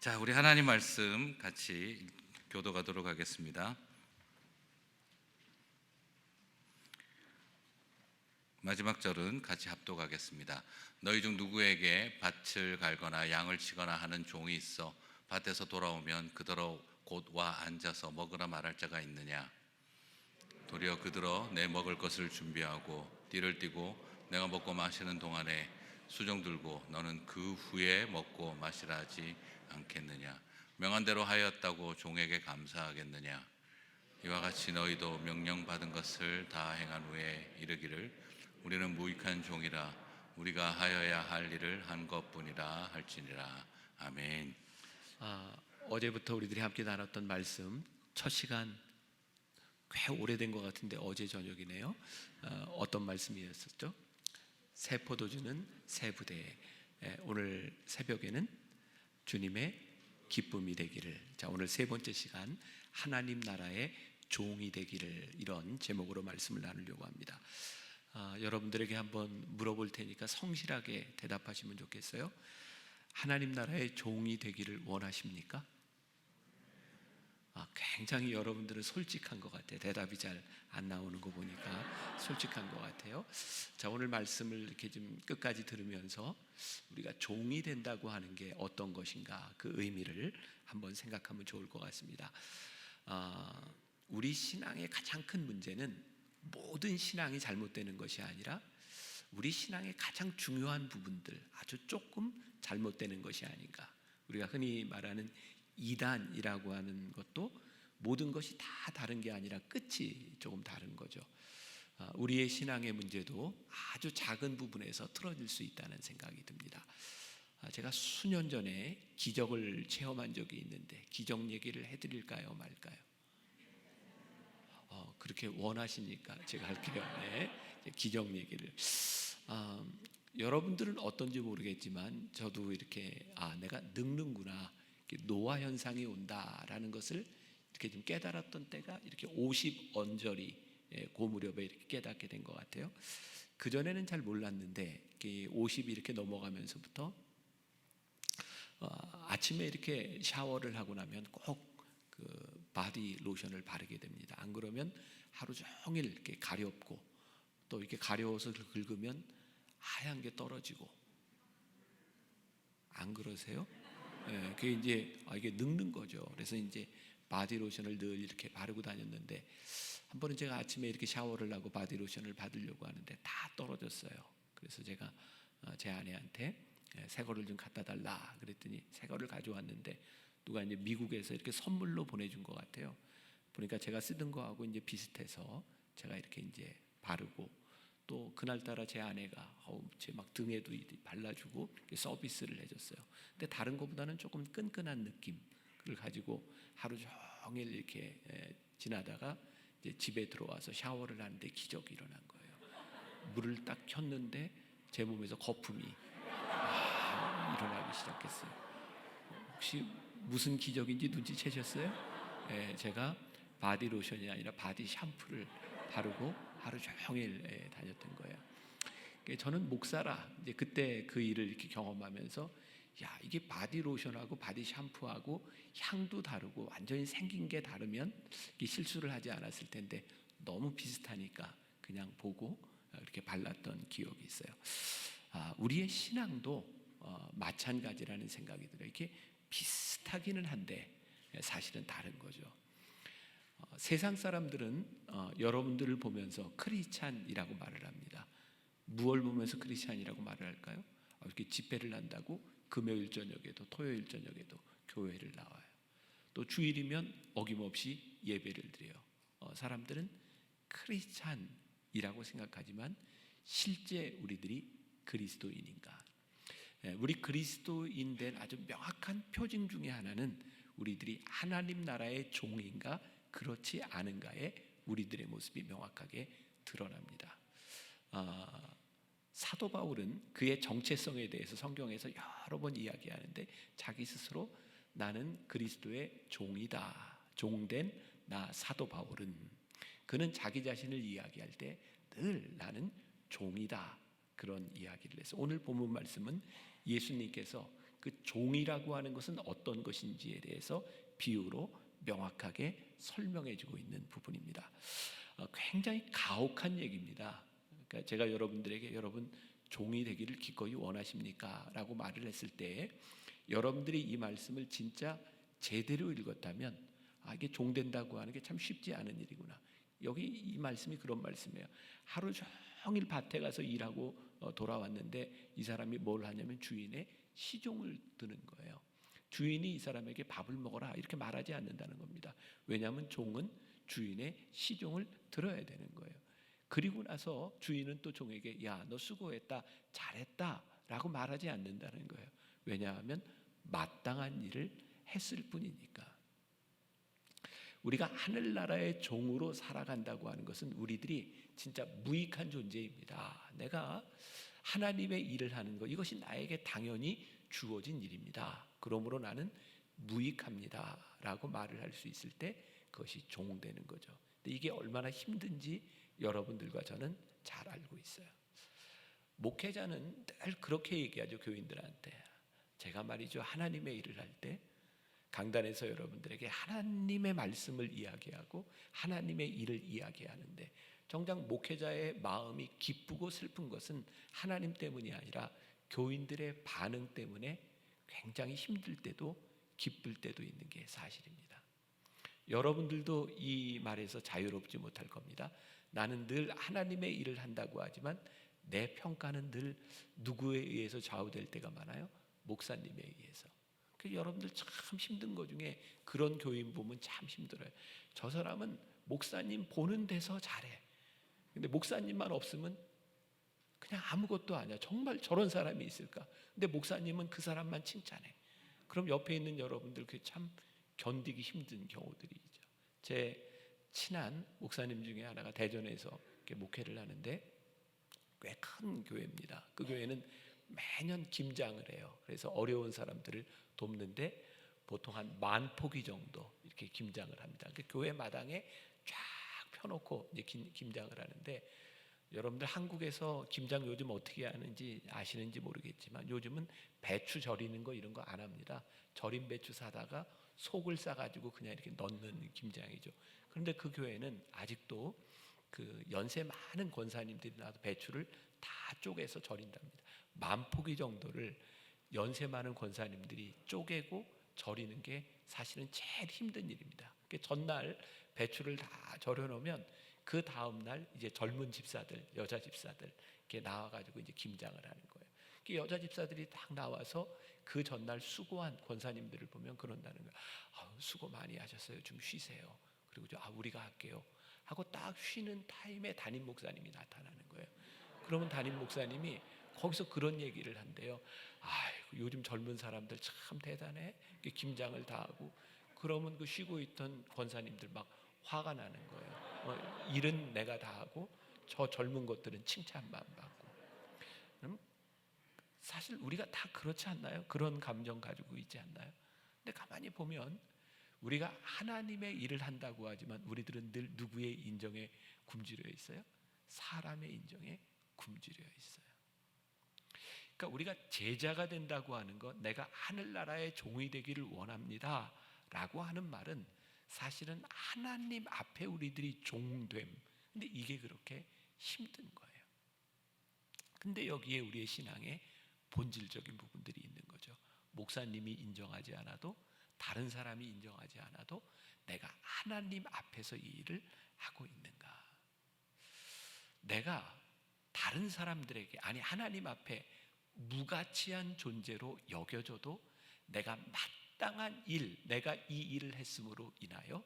자, 우리 하나님 말씀 같이 교도가도록 하겠습니다. 마지막 절은 같이 합독하겠습니다. 너희 중 누구에게 밭을 갈거나 양을 치거나 하는 종이 있어 밭에서 돌아오면 그더러 곧 와 앉아서 먹으라 말할 자가 있느냐? 도리어 그들어 내 먹을 것을 준비하고 띠를 띠고 내가 먹고 마시는 동안에 수종 들고 너는 그 후에 먹고 마시라 하지 않겠느냐? 명한 대로 하였다고 종에게 감사하겠느냐? 이와 같이 너희도 명령받은 것을 다 행한 후에 이르기를 우리는 무익한 종이라 우리가 하여야 할 일을 한 것뿐이라 할지니라. 아멘. 어제부터 우리들이 함께 나눴던 말씀 첫 시간 꽤 오래된 것 같은데 어제 저녁이네요. 어떤 말씀이었었죠? 새 포도주는 새 부대. 오늘 새벽에는 주님의 기쁨이 되기를. 자, 오늘 세 번째 시간 하나님 나라의 종이 되기를, 이런 제목으로 말씀을 나누려고 합니다. 여러분들에게 한번 물어볼 테니까 성실하게 대답하시면 좋겠어요. 하나님 나라의 종이 되기를 원하십니까? 굉장히 여러분들은 솔직한 것 같아요. 대답이 잘 안 나오는 거 보니까 솔직한 것 같아요. 자, 오늘 말씀을 이렇게 좀 끝까지 들으면서 우리가 종이 된다고 하는 게 어떤 것인가, 그 의미를 한번 생각하면 좋을 것 같습니다. 우리 신앙의 가장 큰 문제는 모든 신앙이 잘못되는 것이 아니라 우리 신앙의 가장 중요한 부분들 아주 조금 잘못되는 것이 아닌가. 우리가 흔히 말하는 이단이라고 하는 것도 모든 것이 다 다른 게 아니라 끝이 조금 다른 거죠. 우리의 신앙의 문제도 아주 작은 부분에서 틀어질 수 있다는 생각이 듭니다. 제가 수년 전에 기적을 체험한 적이 있는데 기적 얘기를 해드릴까요 말까요? 그렇게 원하시니까 제가 할게요. 네, 기적 얘기를. 여러분들은 어떤지 모르겠지만 저도 이렇게 내가 늙는구나, 노화 현상이 온다라는 것을 이렇게 좀 깨달았던 때가 이렇게 50 언저리 그 무렵에 이렇게 깨닫게 된 것 같아요. 그 전에는 잘 몰랐는데 50이 이렇게 넘어가면서부터 아침에 이렇게 샤워를 하고 나면 꼭 그 바디 로션을 바르게 됩니다. 안 그러면 하루 종일 이렇게 가렵고, 또 이렇게 가려워서 긁으면 하얀 게 떨어지고. 안 그러세요? 네, 그게 이제 이게 늙는 거죠. 그래서 이제 바디 로션을 늘 이렇게 바르고 다녔는데 한 번은 제가 아침에 이렇게 샤워를 하고 바디 로션을 받으려고 하는데 다 떨어졌어요. 그래서 제가 제 아내한테 새 거를 좀 갖다 달라 그랬더니 새 거를 가져왔는데 누가 이제 미국에서 이렇게 선물로 보내준 것 같아요. 보니까 제가 쓰던 거하고 이제 비슷해서 제가 이렇게 이제 바르고, 또 그날따라 제 아내가 제 막 등에도 발라주고 서비스를 해줬어요. 근데 다른 것보다는 조금 끈끈한 느낌을 가지고 하루 종일 이렇게 지나다가 이제 집에 들어와서 샤워를 하는데 기적이 일어난 거예요. 물을 딱 켰는데 제 몸에서 거품이 일어나기 시작했어요. 혹시 무슨 기적인지 눈치채셨어요? 제가 바디 로션이 아니라 바디 샴푸를 바르고 하루 종일 다녔던 거예요. 저는 목사라 이제 그때 그 일을 이렇게 경험하면서, 야, 이게 바디 로션하고 바디 샴푸하고 향도 다르고 완전히 생긴 게 다르면 실수를 하지 않았을 텐데 너무 비슷하니까 그냥 보고 이렇게 발랐던 기억이 있어요. 우리의 신앙도 마찬가지라는 생각이 들어요. 이렇게 비슷하기는 한데 사실은 다른 거죠. 세상 사람들은 여러분들을 보면서 크리스찬이라고 말을 합니다. 무엇을 보면서 크리스찬이라고 말을 할까요? 이렇게 집회를 한다고 금요일 저녁에도 토요일 저녁에도 교회를 나와요. 또 주일이면 어김없이 예배를 드려요. 사람들은 크리스찬이라고 생각하지만 실제 우리들이 그리스도인인가? 우리 그리스도인 된 아주 명확한 표징 중에 하나는 우리들이 하나님 나라의 종인가 그렇지 않은가에 우리들의 모습이 명확하게 드러납니다. 사도 바울은 그의 정체성에 대해서 성경에서 여러 번 이야기하는데 자기 스스로 나는 그리스도의 종이다, 종된 나 사도 바울은, 그는 자기 자신을 이야기할 때 늘 나는 종이다 그런 이야기를 해서 오늘 본문 말씀은 예수님께서 그 종이라고 하는 것은 어떤 것인지에 대해서 비유로 명확하게 설명해 주고 있는 부분입니다. 굉장히 가혹한 얘기입니다. 그러니까 제가 여러분들에게 여러분 종이 되기를 기꺼이 원하십니까? 라고 말을 했을 때 여러분들이 이 말씀을 진짜 제대로 읽었다면 이게 종 된다고 하는 게 참 쉽지 않은 일이구나. 여기 이 말씀이 그런 말씀이에요. 하루 종일 밭에 가서 일하고 돌아왔는데 이 사람이 뭘 하냐면 주인의 시종을 드는 거예요. 주인이 이 사람에게 밥을 먹어라 이렇게 말하지 않는다는 겁니다. 왜냐하면 종은 주인의 시종을 들어야 되는 거예요. 그리고 나서 주인은 또 종에게 야, 너 수고했다, 잘했다 라고 말하지 않는다는 거예요. 왜냐하면 마땅한 일을 했을 뿐이니까. 우리가 하늘나라의 종으로 살아간다고 하는 것은 우리들이 진짜 무익한 존재입니다. 내가 하나님의 일을 하는 것, 이것이 나에게 당연히 주어진 일입니다. 그러므로 나는 무익합니다 라고 말을 할 수 있을 때 그것이 종되는 거죠. 근데 이게 얼마나 힘든지 여러분들과 저는 잘 알고 있어요. 목회자는 늘 그렇게 얘기하죠. 교인들한테. 제가 말이죠, 하나님의 일을 할 때 강단에서 여러분들에게 하나님의 말씀을 이야기하고 하나님의 일을 이야기하는데 정작 목회자의 마음이 기쁘고 슬픈 것은 하나님 때문이 아니라 교인들의 반응 때문에 굉장히 힘들 때도 기쁠 때도 있는 게 사실입니다. 여러분들도 이 말에서 자유롭지 못할 겁니다. 나는 늘 하나님의 일을 한다고 하지만 내 평가는 늘 누구에 의해서 좌우될 때가 많아요? 목사님에 의해서. 여러분들 참 힘든 거 중에 그런 교인 보면 참 힘들어요. 저 사람은 목사님 보는 데서 잘해. 근데 목사님만 없으면 그냥 아무것도 아니야. 정말 저런 사람이 있을까? 근데 목사님은 그 사람만 칭찬해. 그럼 옆에 있는 여러분들 그게 참 견디기 힘든 경우들이죠. 제 친한 목사님 중에 하나가 대전에서 이렇게 목회를 하는데 꽤 큰 교회입니다. 그 교회는 매년 김장을 해요. 그래서 어려운 사람들을 돕는데 보통 한 10,000포기 정도 이렇게 김장을 합니다. 그 교회 마당에 쫙 펴놓고 이제 김장을 하는데 여러분들 한국에서 김장 요즘 어떻게 하는지 아시는지 모르겠지만 요즘은 배추 절이는 거 이런 거 안 합니다. 절인 배추 사다가 속을 싸가지고 그냥 이렇게 넣는 김장이죠. 그런데 그 교회는 아직도 그 연세 많은 권사님들이 나와서 배추를 다 쪼개서 절인답니다. 10,000포기 정도를 연세 많은 권사님들이 쪼개고 절이는 게 사실은 제일 힘든 일입니다. 전날 배추를 다 절여 놓으면 그 다음 날 이제 젊은 집사들, 여자 집사들 이렇게 나와가지고 이제 김장을 하는 거예요. 여자 집사들이 딱 나와서 그 전날 수고한 권사님들을 보면 그런다는 거예요. 수고 많이 하셨어요. 좀 쉬세요. 그리고 우리가 할게요. 하고 딱 쉬는 타임에 담임 목사님이 나타나는 거예요. 그러면 담임 목사님이 거기서 그런 얘기를 한대요. 요즘 젊은 사람들 참 대단해. 김장을 다 하고 그러면 그 쉬고 있던 권사님들 막 화가 나는 거예요. 일은 내가 다 하고 저 젊은 것들은 칭찬만 받고. 그럼 사실 우리가 다 그렇지 않나요? 그런 감정 가지고 있지 않나요? 근데 가만히 보면 우리가 하나님의 일을 한다고 하지만 우리들은 늘 누구의 인정에 굶주려 있어요? 사람의 인정에 굶주려 있어요. 그러니까 우리가 제자가 된다고 하는 것, 내가 하늘나라의 종이 되기를 원합니다 라고 하는 말은 사실은 하나님 앞에 우리들이 종됨. 근데 이게 그렇게 힘든 거예요. 근데 여기에 우리의 신앙에 본질적인 부분들이 있는 거죠. 목사님이 인정하지 않아도 다른 사람이 인정하지 않아도 내가 하나님 앞에서 이 일을 하고 있는가? 내가 다른 사람들에게 아니 하나님 앞에 무가치한 존재로 여겨져도 내가 마땅한 일, 내가 이 일을 했음으로 인하여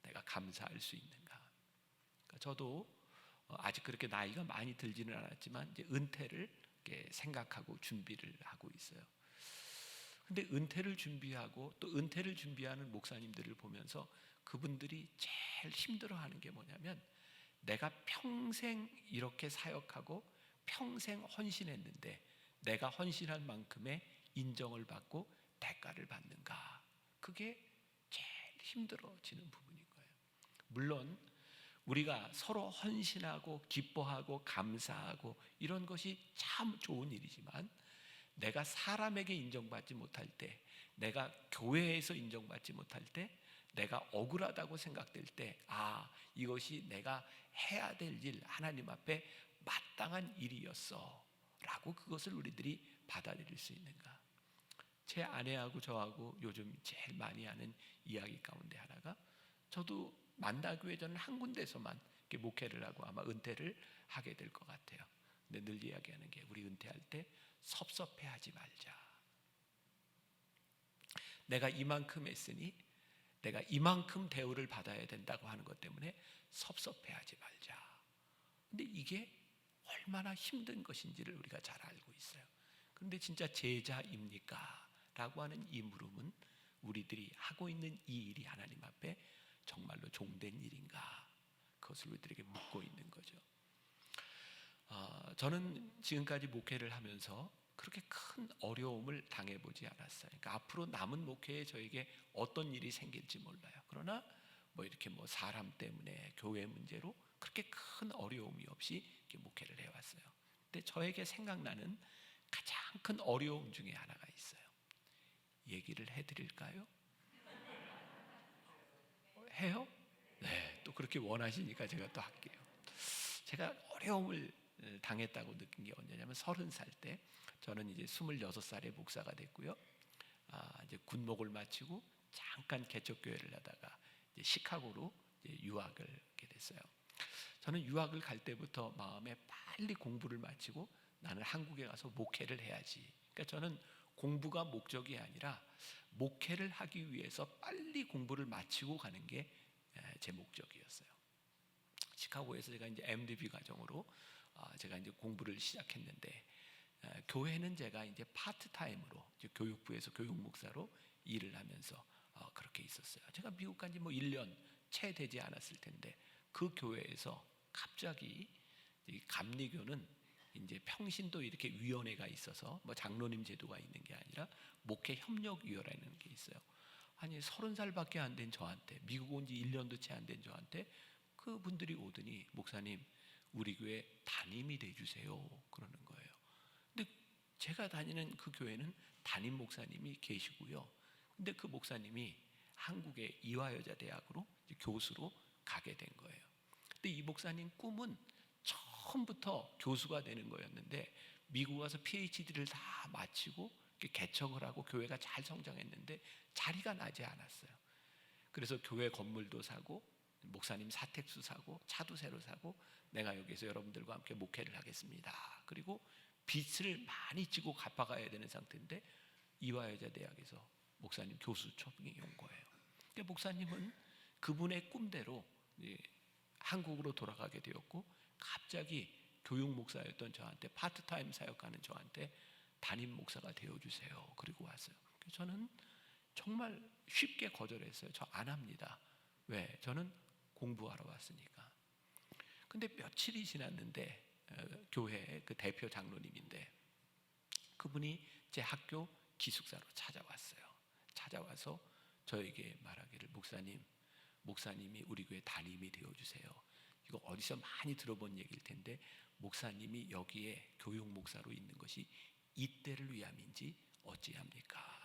내가 감사할 수 있는가? 그러니까 저도 아직 그렇게 나이가 많이 들지는 않았지만 이제 은퇴를 생각하고 준비를 하고 있어요. 근데 은퇴를 준비하고 또 은퇴를 준비하는 목사님들을 보면서 그분들이 제일 힘들어하는 게 뭐냐면 내가 평생 이렇게 사역하고 평생 헌신했는데 내가 헌신한 만큼의 인정을 받고 대가를 받는가? 그게 제일 힘들어지는 부분인 거예요. 물론 우리가 서로 헌신하고 기뻐하고 감사하고 이런 것이 참 좋은 일이지만 내가 사람에게 인정받지 못할 때, 내가 교회에서 인정받지 못할 때, 내가 억울하다고 생각될 때, 이것이 내가 해야 될 일, 하나님 앞에 마땅한 일이었어 라고 그것을 우리들이 받아들일 수 있는가? 제 아내하고 저하고 요즘 제일 많이 하는 이야기 가운데 하나가, 저도 만다교회 저는 한 군데서만 이렇게 목회를 하고 아마 은퇴를 하게 될 것 같아요. 근데 늘 이야기하는 게, 우리 은퇴할 때 섭섭해하지 말자. 내가 이만큼 했으니 내가 이만큼 대우를 받아야 된다고 하는 것 때문에 섭섭해하지 말자. 근데 이게 얼마나 힘든 것인지를 우리가 잘 알고 있어요. 그런데 진짜 제자입니까? 라고 하는 이 물음은, 우리들이 하고 있는 이 일이 하나님 앞에 정말로 종된 일인가? 그것을 우리들에게 묻고 있는 거죠. 저는 지금까지 목회를 하면서 그렇게 큰 어려움을 당해보지 않았어요. 그러니까 앞으로 남은 목회에 저에게 어떤 일이 생길지 몰라요. 그러나 이렇게 사람 때문에, 교회 문제로 그렇게 큰 어려움이 없이 이렇게 목회를 해왔어요. 근데 저에게 생각나는 가장 큰 어려움 중에 하나가 있어요. 얘기를 해드릴까요? 해요? 네, 또 그렇게 원하시니까 제가 또 할게요. 제가 어려움을 당했다고 느낀 게 언제냐면, 30살 때, 저는 이제 26살에 목사가 됐고요. 이제 군목을 마치고 잠깐 개척교회를 하다가 이제 시카고로 이제 유학을 하게 됐어요. 저는 유학을 갈 때부터 마음에 빨리 공부를 마치고 나는 한국에 가서 목회를 해야지. 그러니까 저는 공부가 목적이 아니라 목회를 하기 위해서 빨리 공부를 마치고 가는 게 제 목적이었어요. 시카고에서 제가 이제 MDB 과정으로 제가 이제 공부를 시작했는데, 교회는 제가 이제 파트타임으로 교육부에서 교육목사로 일을 하면서 그렇게 있었어요. 제가 미국 간 지 1년 채 되지 않았을 텐데, 그 교회에서 갑자기 이 감리교는 이제 평신도 이렇게 위원회가 있어서 장로님 제도가 있는 게 아니라 목회 협력 위원회라는 게 있어요. 아니 30살밖에 안 된 저한테, 미국 온 지 1년도 채 안 된 저한테 그분들이 오더니, 목사님 우리 교회 담임이 돼 주세요 그러는 거예요. 근데 제가 다니는 그 교회는 담임 목사님이 계시고요. 근데 그 목사님이 한국의 이화여자대학으로 교수로 가게 된 거예요. 근데 이 목사님 꿈은 처음부터 교수가 되는 거였는데, 미국 와서 PhD를 다 마치고 개척을 하고 교회가 잘 성장했는데 자리가 나지 않았어요. 그래서 교회 건물도 사고, 목사님 사택수 사고, 차도 새로 사고, 내가 여기서 여러분들과 함께 목회를 하겠습니다. 그리고 빚을 많이 지고 갚아가야 되는 상태인데, 이화여자대학에서 목사님 교수 초빙이 온 거예요. 그러니까 목사님은 그분의 꿈대로 한국으로 돌아가게 되었고, 갑자기 교육 목사였던 저한테, 파트타임 사역하는 저한테 담임 목사가 되어주세요 그리고 왔어요. 저는 정말 쉽게 거절했어요. 저 안 합니다. 왜? 저는 공부하러 왔으니까. 근데 며칠이 지났는데 교회 그 대표 장로님인데, 그분이 제 학교 기숙사로 찾아왔어요. 찾아와서 저에게 말하기를, 목사님이 우리 교회 담임이 되어주세요. 이거 어디서 많이 들어본 얘기일 텐데, 목사님이 여기에 교육 목사로 있는 것이 이때를 위함인지 어찌합니까?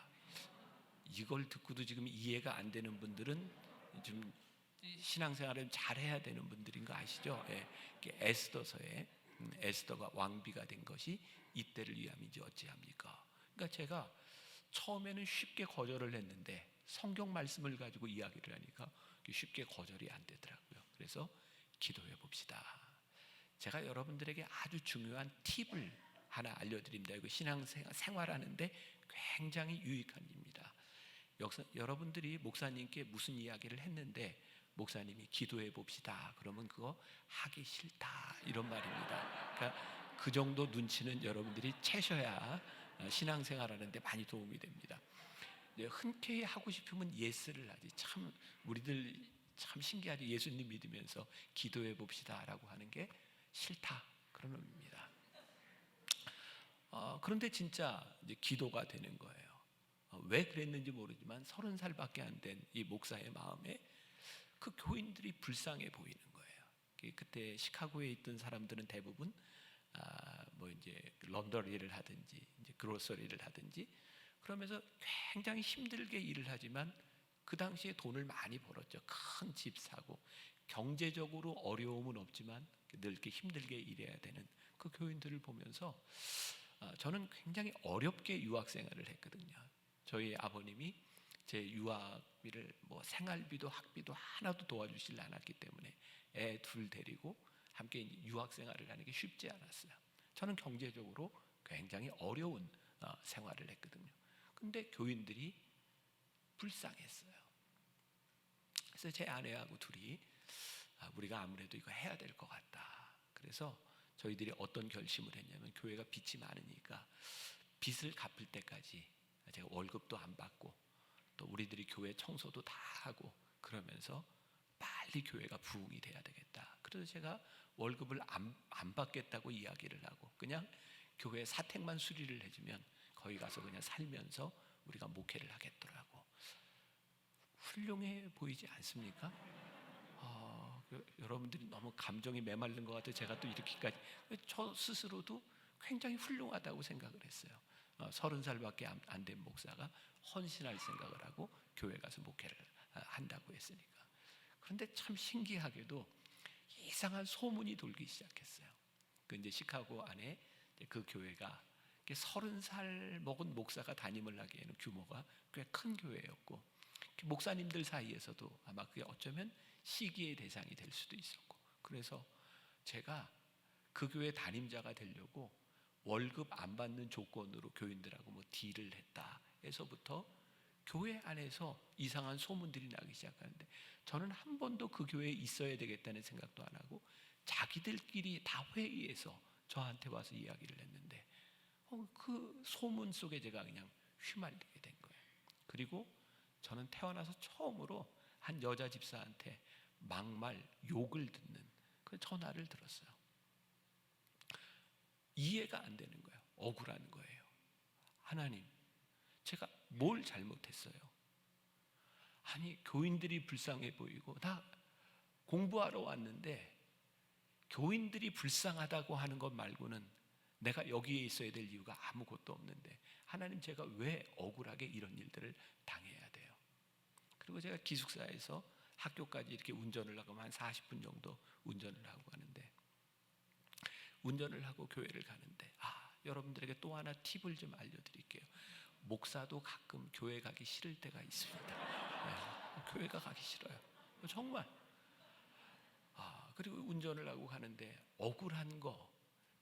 이걸 듣고도 지금 이해가 안 되는 분들은 좀 신앙생활을 잘 해야 되는 분들인 거 아시죠? 예. 에스더서에 에스더가 왕비가 된 것이 이때를 위함인지 어찌합니까? 그러니까 제가 처음에는 쉽게 거절을 했는데, 성경 말씀을 가지고 이야기를 하니까 쉽게 거절이 안 되더라고요. 그래서 기도해 봅시다. 제가 여러분들에게 아주 중요한 팁을 하나 알려드립니다. 이거 신앙생활하는데 굉장히 유익한 일입니다. 여러분들이 목사님께 무슨 이야기를 했는데 목사님이 기도해 봅시다 그러면 그거 하기 싫다 이런 말입니다. 그러니까 그 정도 눈치는 여러분들이 채셔야 신앙생활하는데 많이 도움이 됩니다. 흔쾌히 하고 싶으면 예스를 하지. 참 우리들 참 신기하죠. 예수님 믿으면서 기도해 봅시다라고 하는 게 싫다 그런 의미입니다. 그런데 진짜 이제 기도가 되는 거예요. 왜 그랬는지 모르지만 30살밖에 안 된 이 목사의 마음에 그 교인들이 불쌍해 보이는 거예요. 그때 시카고에 있던 사람들은 대부분 뭐 이제 런더리를 하든지 이제 그로서리를 하든지 그러면서 굉장히 힘들게 일을 하지만 그 당시에 돈을 많이 벌었죠. 큰 집 사고 경제적으로 어려움은 없지만 늘 이렇게 힘들게 일해야 되는 그 교인들을 보면서 저는 굉장히 어렵게 유학 생활을 했거든요. 저희 아버님이 제 유학비를 뭐 생활비도 학비도 하나도 도와주질 않았기 때문에 애 둘 데리고 함께 유학 생활을 하는 게 쉽지 않았어요. 저는 경제적으로 굉장히 어려운 생활을 했거든요. 근데 교인들이 불쌍했어요. 그래서 제 아내하고 둘이 우리가 아무래도 이거 해야 될 것 같다. 그래서 저희들이 어떤 결심을 했냐면 교회가 빚이 많으니까 빚을 갚을 때까지 제가 월급도 안 받고 또 우리들이 교회 청소도 다 하고 그러면서 빨리 교회가 부흥이 돼야 되겠다. 그래서 제가 월급을 안 받겠다고 이야기를 하고 그냥 교회 사택만 수리를 해주면 거기 가서 그냥 살면서 우리가 목회를 하겠더라고. 훌륭해 보이지 않습니까? 여러분들이 너무 감정이 메마른 것 같아요. 제가 또 이렇게까지 저 스스로도 굉장히 훌륭하다고 생각을 했어요. 30살밖에 안 된 목사가 헌신할 생각을 하고 교회 가서 목회를 한다고 했으니까. 그런데 참 신기하게도 이상한 소문이 돌기 시작했어요. 그 이제 시카고 안에 그 교회가 30살 먹은 목사가 담임을 하기에는 규모가 꽤 큰 교회였고 목사님들 사이에서도 아마 그게 어쩌면 시기의 대상이 될 수도 있었고 그래서 제가 그 교회 담임자가 되려고 월급 안 받는 조건으로 교인들하고 뭐 딜을 했다 해서부터 교회 안에서 이상한 소문들이 나기 시작하는데 저는 한 번도 그 교회에 있어야 되겠다는 생각도 안 하고 자기들끼리 다 회의해서 저한테 와서 이야기를 했는데 그 소문 속에 제가 그냥 휘말리게 된 거예요. 그리고 저는 태어나서 처음으로 한 여자 집사한테 막말 욕을 듣는 그 전화를 들었어요. 이해가 안 되는 거예요. 억울한 거예요. 하나님, 제가 뭘 잘못했어요? 아니 교인들이 불쌍해 보이고 나 공부하러 왔는데 교인들이 불쌍하다고 하는 것 말고는 내가 여기에 있어야 될 이유가 아무것도 없는데 하나님 제가 왜 억울하게 이런 일들을 당해야 돼요? 그리고 제가 기숙사에서 학교까지 이렇게 운전을 하고 한 40분 정도 운전을 하고 가는데 운전을 하고 교회를 가는데 여러분들에게 또 하나 팁을 좀 알려드릴게요. 목사도 가끔 교회 가기 싫을 때가 있습니다. 네, 교회가 가기 싫어요. 정말. 그리고 운전을 하고 가는데 억울한 거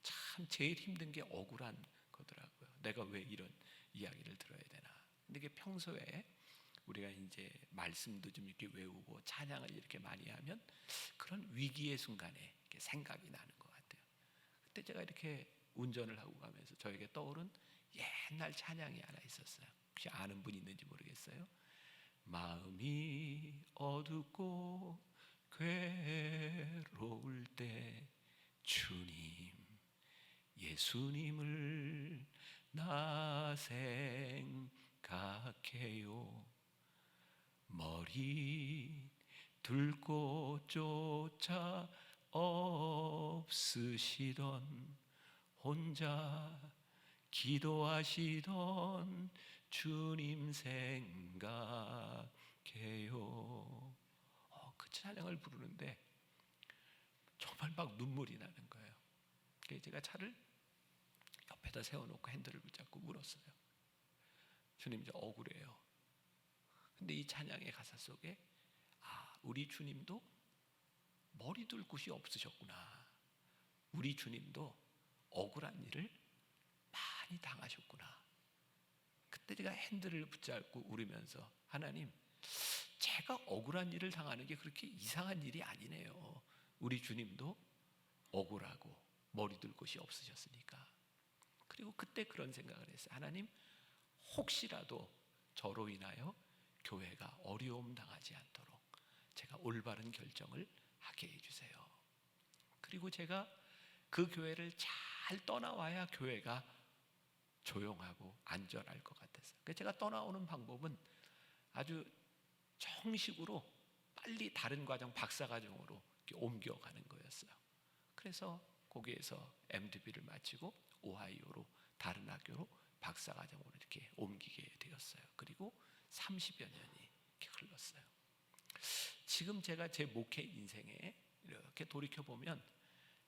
참 제일 힘든 게 억울한 거더라고요. 내가 왜 이런 이야기를 들어야 되나. 근데 이게 평소에 우리가 이제 말씀도 좀 이렇게 외우고 찬양을 이렇게 많이 하면 그런 위기의 순간에 이렇게 생각이 나는 것 같아요. 그때 제가 이렇게 운전을 하고 가면서 저에게 떠오른 옛날 찬양이 하나 있었어요. 혹시 아는 분 있는지 모르겠어요. 마음이 어둡고 괴로울 때 주님 예수님을 나 생각해요. 머리 둘 곳 조차 없으시던 혼자 기도하시던 주님 생각해요. 그 찬양을 부르는데 정말 막 눈물이 나는 거예요. 그래서 제가 차를 옆에다 세워놓고 핸들을 붙잡고 울었어요. 주님 저 억울해요. 근데 이 찬양의 가사 속에 우리 주님도 머리 둘 곳이 없으셨구나. 우리 주님도 억울한 일을 많이 당하셨구나. 그때 제가 핸들을 붙잡고 울으면서 하나님 제가 억울한 일을 당하는 게 그렇게 이상한 일이 아니네요. 우리 주님도 억울하고 머리 둘 곳이 없으셨으니까. 그리고 그때 그런 생각을 했어요. 하나님 혹시라도 저로 인하여 교회가 어려움 당하지 않도록 제가 올바른 결정을 하게 해주세요. 그리고 제가 그 교회를 잘 떠나와야 교회가 조용하고 안전할 것 같았어요. 그래서 제가 떠나오는 방법은 아주 정식으로 빨리 다른 과정 박사과정으로 옮겨가는 거였어요. 그래서 거기에서 MDB를 마치고 오하이오로 다른 학교로 박사과정으로 이렇게 옮기게 되었어요. 그리고 30여 년이 이렇게 흘렀어요. 지금 제가 제 목회 인생에 이렇게 돌이켜 보면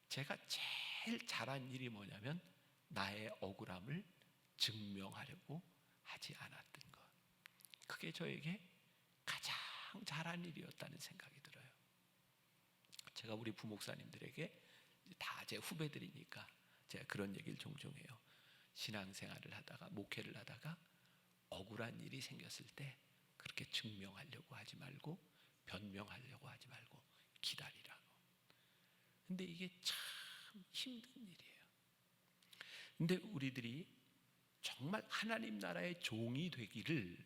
제가 제일 잘한 일이 뭐냐면 나의 억울함을 증명하려고 하지 않았던 것. 그게 저에게 가장 잘한 일이었다는 생각이 들어요. 제가 우리 부목사님들에게 다 제 후배들이니까 제가 그런 얘기를 종종 해요. 신앙생활을 하다가 목회를 하다가 억울한 일이 생겼을 때 그렇게 증명하려고 하지 말고 변명하려고 하지 말고 기다리라고. 근데 이게 참 힘든 일이에요. 근데 우리들이 정말 하나님 나라의 종이 되기를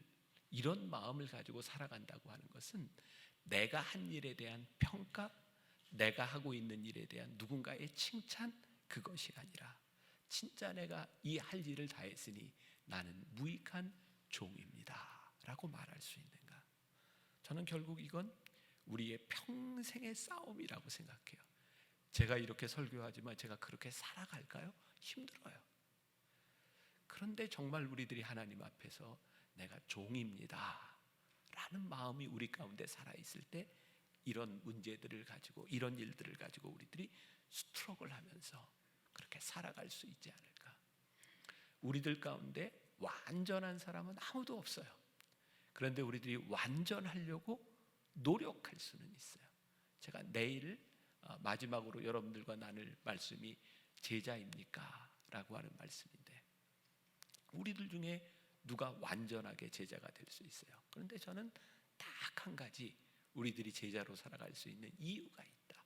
이런 마음을 가지고 살아간다고 하는 것은 내가 한 일에 대한 평가, 내가 하고 있는 일에 대한 누군가의 칭찬, 그것이 아니라 진짜 내가 이 할 일을 다 했으니 나는 무익한 종입니다 라고 말할 수 있는가. 저는 결국 이건 우리의 평생의 싸움이라고 생각해요. 제가 이렇게 설교하지만 제가 그렇게 살아갈까요? 힘들어요. 그런데 정말 우리들이 하나님 앞에서 내가 종입니다 라는 마음이 우리 가운데 살아있을 때 이런 문제들을 가지고 이런 일들을 가지고 우리들이 스트럭을 하면서 그렇게 살아갈 수 있지 않을까. 우리들 가운데 완전한 사람은 아무도 없어요. 그런데 우리들이 완전하려고 노력할 수는 있어요. 제가 내일 마지막으로 여러분들과 나눌 말씀이 제자입니까? 라고 하는 말씀인데 우리들 중에 누가 완전하게 제자가 될 수 있어요? 그런데 저는 딱 한 가지 우리들이 제자로 살아갈 수 있는 이유가 있다.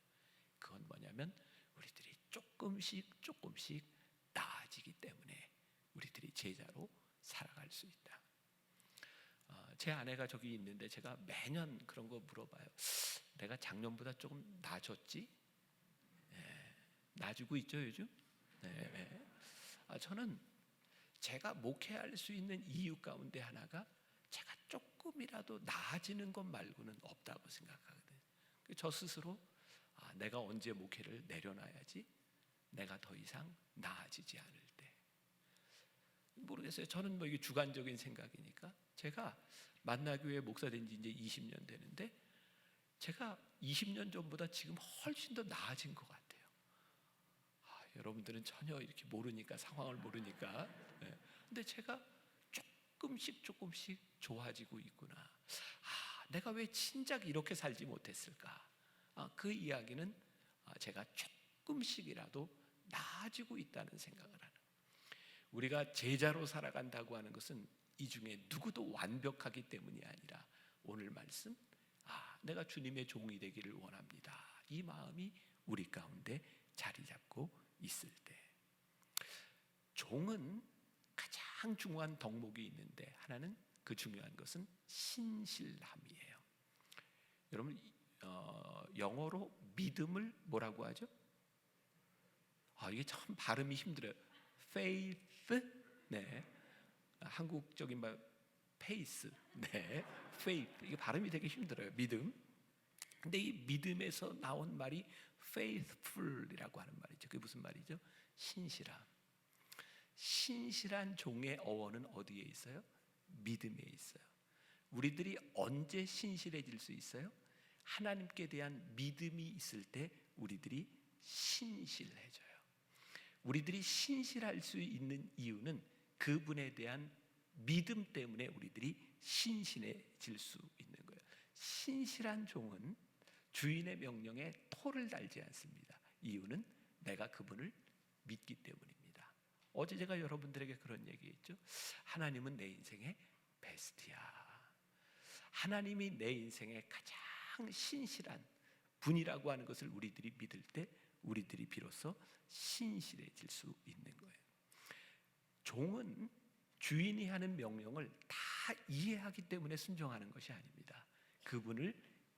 그건 뭐냐면 우리들이 조금씩 나아지기 때문에 우리들이 제자로 살아갈 수 있다. 제 아내가 저기 있는데 제가 매년 그런 거 물어봐요. 내가 작년보다 조금 나아졌지? 네, 나아지고 있죠 요즘? 네. 저는 제가 목회할 수 있는 이유 가운데 하나가 제가 조금이라도 나아지는 것 말고는 없다고 생각하거든요. 저 스스로 내가 언제 목회를 내려놔야지 내가 더 이상 나아지지 않을 때. 모르겠어요. 저는 뭐 이게 주관적인 생각이니까 제가 만나교회 목사 된 지 이제 20년 되는데 제가 20년 전보다 지금 훨씬 더 나아진 것 같아요. 여러분들은 전혀 이렇게 모르니까 상황을 모르니까. 근데 제가 조금씩 좋아지고 있구나. 내가 왜 진작 이렇게 살지 못했을까? 그 이야기는 제가 조금씩이라도 나아지고 있다는 생각을 하는. 우리가 제자로 살아간다고 하는 것은 이 중에 누구도 완벽하기 때문이 아니라 오늘 말씀, 내가 주님의 종이 되기를 원합니다. 이 마음이 우리 가운데 자리 잡고 있을 때, 종은 가장 중요한 덕목이 있는데 하나는 그 중요한 것은 신실함이에요. 여러분 영어로 믿음을 뭐라고 하죠? 이게 참 발음이 힘들어요. faith, 네, 한국적인 말 pace, 네, faith 이게 발음이 되게 힘들어요. 믿음. 근데 이 믿음에서 나온 말이 faithful이라고 하는 말이죠. 그게 무슨 말이죠? 신실함. 신실한 종의 어원은 어디에 있어요? 믿음에 있어요. 우리들이 언제 신실해질 수 있어요? 하나님께 대한 믿음이 있을 때 우리들이 신실해져요. 우리들이 신실할 수 있는 이유는 그분에 대한 믿음 때문에 우리들이 신실해질 수 있는 거예요. 신실한 종은 주인의 명령에 토를 달지 않습니다. 이유는 내가 그분을 믿기 때문입니다. 어제 제가 여러분들에게 그런 얘기했죠. 하나님은 내 인생의 베스트야. 하나님이 내 인생의 가장 신실한 분이라고 하는 것을 우리들이 믿을 때 우리들이 비로소 신실해질 수 있는 거예요. 종은 주인이 하는 명령을 다 이해하기 때문에 순종하는 것이 아닙니다. 그분을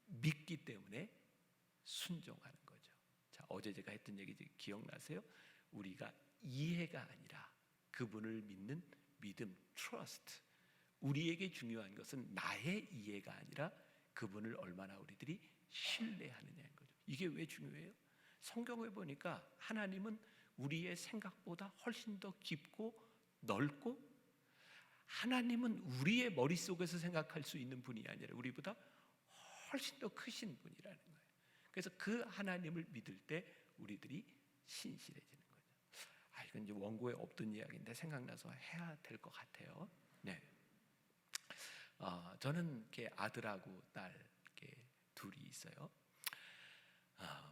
믿기 때문에 순종하는 거죠. 자, 어제 제가 했던 얘기 기억나세요? 우리가 이해가 아니라 그분을 믿는 믿음, trust. 우리에게 중요한 것은 나의 이해가 아니라 그분을 얼마나 우리들이 신뢰하느냐인 거죠. 이게 왜 중요해요? 성경에 보니까 하나님은 우리의 생각보다 훨씬 더 깊고 넓고, 하나님은 우리의 머릿속에서 생각할 수 있는 분이 아니라 우리보다 훨씬 더 크신 분이라는 거예요. 그래서 그 하나님을 믿을 때 우리들이 신실해지는 거죠. 이건 이제 원고에 없던 이야기인데 생각나서 해야 될 것 같아요. 네. 저는 이렇게 아들하고 딸 이렇게 둘이 있어요.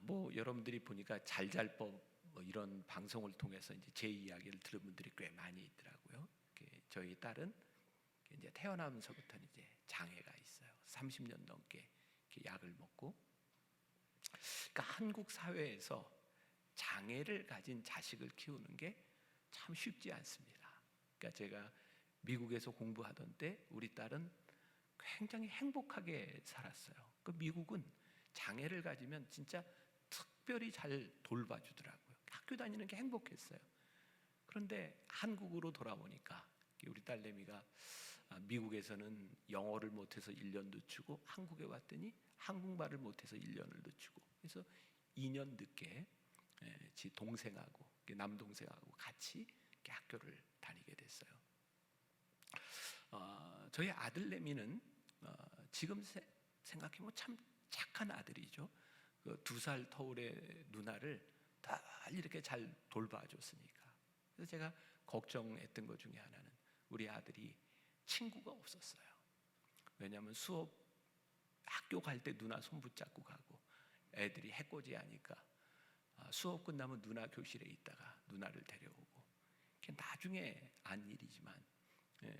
뭐 여러분들이 보니까 잘잘법 뭐 이런 방송을 통해서 이제 제 이야기를 들은 분들이 꽤 많이 있더라고요. 저희 딸은 이제 태어나면서부터는 이제 장애가 있어요. 30년 넘게 이렇게 약을 먹고. 그러니까 한국 사회에서 장애를 가진 자식을 키우는 게 참 쉽지 않습니다. 그러니까 제가 미국에서 공부하던 때 우리 딸은 굉장히 행복하게 살았어요. 그 미국은 장애를 가지면 진짜 특별히 잘 돌봐주더라고요. 학교 다니는 게 행복했어요. 그런데 한국으로 돌아오니까 우리 딸내미가 미국에서는 영어를 못해서 1년 늦추고 한국에 왔더니 한국말을 못해서 1년을 늦추고, 그래서 2년 늦게 지 동생하고 남동생하고 같이 학교를 다니게 됐어요. 저희 아들내미는 지금 생각해보면 참 착한 아들이죠. 그 2살 터울의 누나를 다 이렇게 잘 돌봐줬으니까. 그래서 제가 걱정했던 것 중에 하나는 우리 아들이 친구가 없었어요. 왜냐하면 학교 갈 때 누나 손 붙잡고 가고, 애들이 해코지 하니까 수업 끝나면 누나 교실에 있다가 누나를 데려오고. 나중에 안 일이지만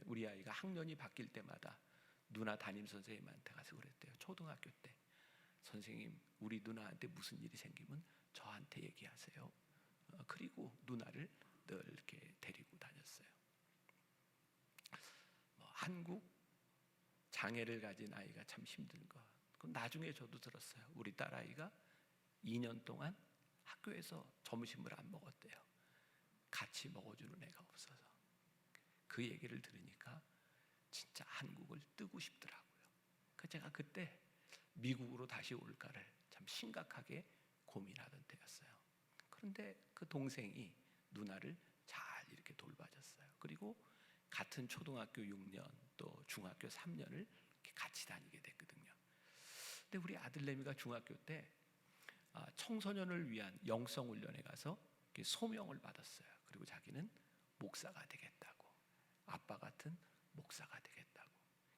우리 아이가 학년이 바뀔 때마다 누나 담임 선생님한테 가서 그랬대요. 초등학교 때, 선생님 우리 누나한테 무슨 일이 생기면 저한테 얘기하세요. 그리고 누나를 늘 이렇게 데리고 다녔어요. 한국 장애를 가진 아이가 참 힘든 거. 그럼 나중에 저도 들었어요. 우리 딸아이가 2년 동안 학교에서 점심을 안 먹었대요. 같이 먹어주는 애가 없어서. 그 얘기를 들으니까 진짜 한국을 뜨고 싶더라고요. 제가 그때 미국으로 다시 올까를 참 심각하게 고민하던 때였어요. 그런데 그 동생이 누나를 잘 이렇게 돌봐줬어요. 그리고 같은 초등학교 6년 또 중학교 3년을 이렇게 같이 다니게 됐거든요. 근데 우리 아들내미가 중학교 때 청소년을 위한 영성훈련에 가서 소명을 받았어요. 그리고 자기는 목사가 되겠다고, 아빠 같은 목사가 되겠다고.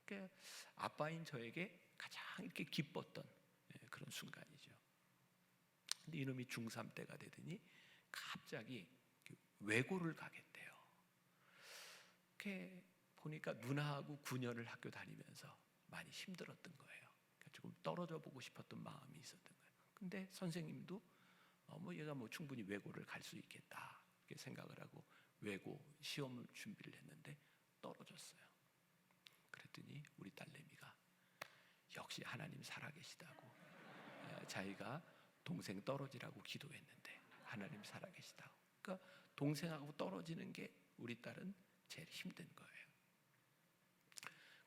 그러니까 아빠인 저에게 가장 이렇게 기뻤던 그런 순간이죠. 근데 이놈이 중3 때가 되더니 갑자기 외고를 가겠대요. 이렇게 보니까 누나하고 9년을 학교 다니면서 많이 힘들었던 거예요. 그러니까 조금 떨어져 보고 싶었던 마음이 있었던 거예요. 근데 선생님도 얘가 충분히 외고를 갈 수 있겠다 이렇게 생각을 하고 외고 시험을 준비를 했는데 떨어졌어요. 그랬더니 우리 딸내미가 역시 하나님 살아계시다고, 자기가 동생 떨어지라고 기도했는데 하나님 살아계시다고. 그러니까 동생하고 떨어지는 게 우리 딸은 제일 힘든 거예요.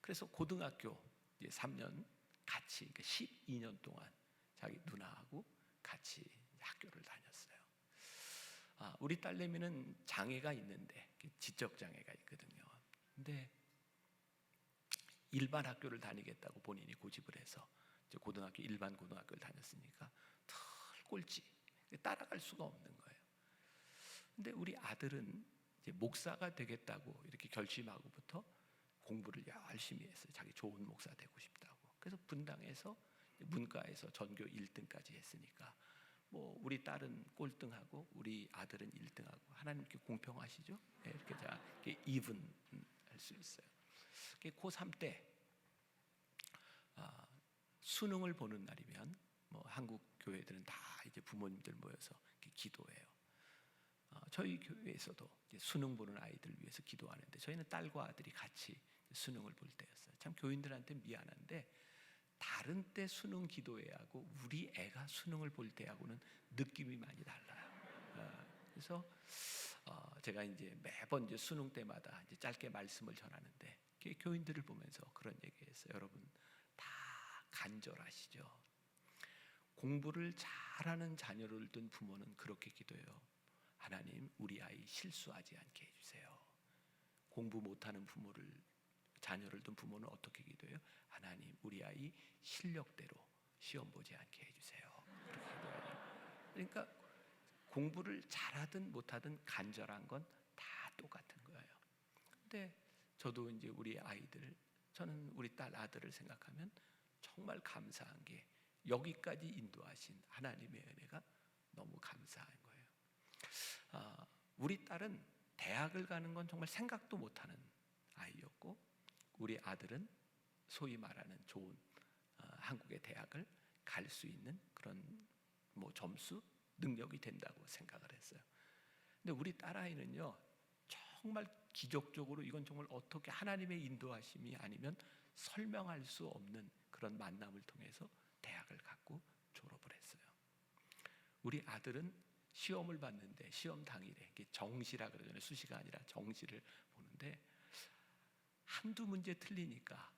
그래서 고등학교 이제 3년 같이, 그러니까 12년 동안 자기 누나하고 같이 학교를 다녔어요. 우리 딸내미는 장애가 있는데, 지적 장애가 있거든요. 근데 일반 학교를 다니겠다고 본인이 고집을 해서 이제 일반 고등학교를 다녔으니까 덜 꼴찌, 따라갈 수가 없는 거예요. 근데 우리 아들은 이제 목사가 되겠다고 이렇게 결심하고부터 공부를 열심히 했어요. 자기 좋은 목사 되고 싶다고. 그래서 분당에서 문과에서 전교 1등까지 했으니까 우리 딸은 꼴등하고 우리 아들은 1등하고, 하나님께 공평하시죠? 이렇게 이분 할 수 있어요. 고3 때 수능을 보는 날이면 한국 교회들은 다 이제 부모님들 모여서 이렇게 기도해요. 저희 교회에서도 이제 수능 보는 아이들 위해서 기도하는데, 저희는 딸과 아들이 같이 수능을 볼 때였어요. 참 교인들한테 미안한데 다른 때 수능 기도회하고 우리 애가 수능을 볼 때하고는 느낌이 많이 달라요. 그래서 제가 이제 매번 이제 수능 때마다 이제 짧게 말씀을 전하는데 교인들을 보면서 그런 얘기했어요. 여러분 다 간절하시죠? 공부를 잘하는 자녀를 둔 부모는 그렇게 기도해요. 하나님, 우리 아이 실수하지 않게 해주세요. 공부 못하는 자녀를 둔 부모는 어떻게 기도해요? 하나님, 우리 아이 실력대로 시험 보지 않게 해주세요. 그렇게 기도해요. 그러니까 공부를 잘하든 못하든 간절한 건 다 똑같은 거예요. 근데 저도 이제 저는 우리 딸 아들을 생각하면 정말 감사한 게 여기까지 인도하신 하나님의 은혜가 너무 감사한 거예요. 우리 딸은 대학을 가는 건 정말 생각도 못하는 아이였고, 우리 아들은 소위 말하는 좋은 한국의 대학을 갈 수 있는 그런 점수, 능력이 된다고 생각을 했어요. 근데 우리 딸아이는요, 정말 기적적으로 이건 정말 어떻게 하나님의 인도하심이 아니면 설명할 수 없는 그런 만남을 통해서 대학을 갔고 졸업을 했어요. 우리 아들은 시험을 봤는데 시험 당일에 정시라 그러잖아요. 수시가 아니라 정시를 보는데 한두 문제 틀리니까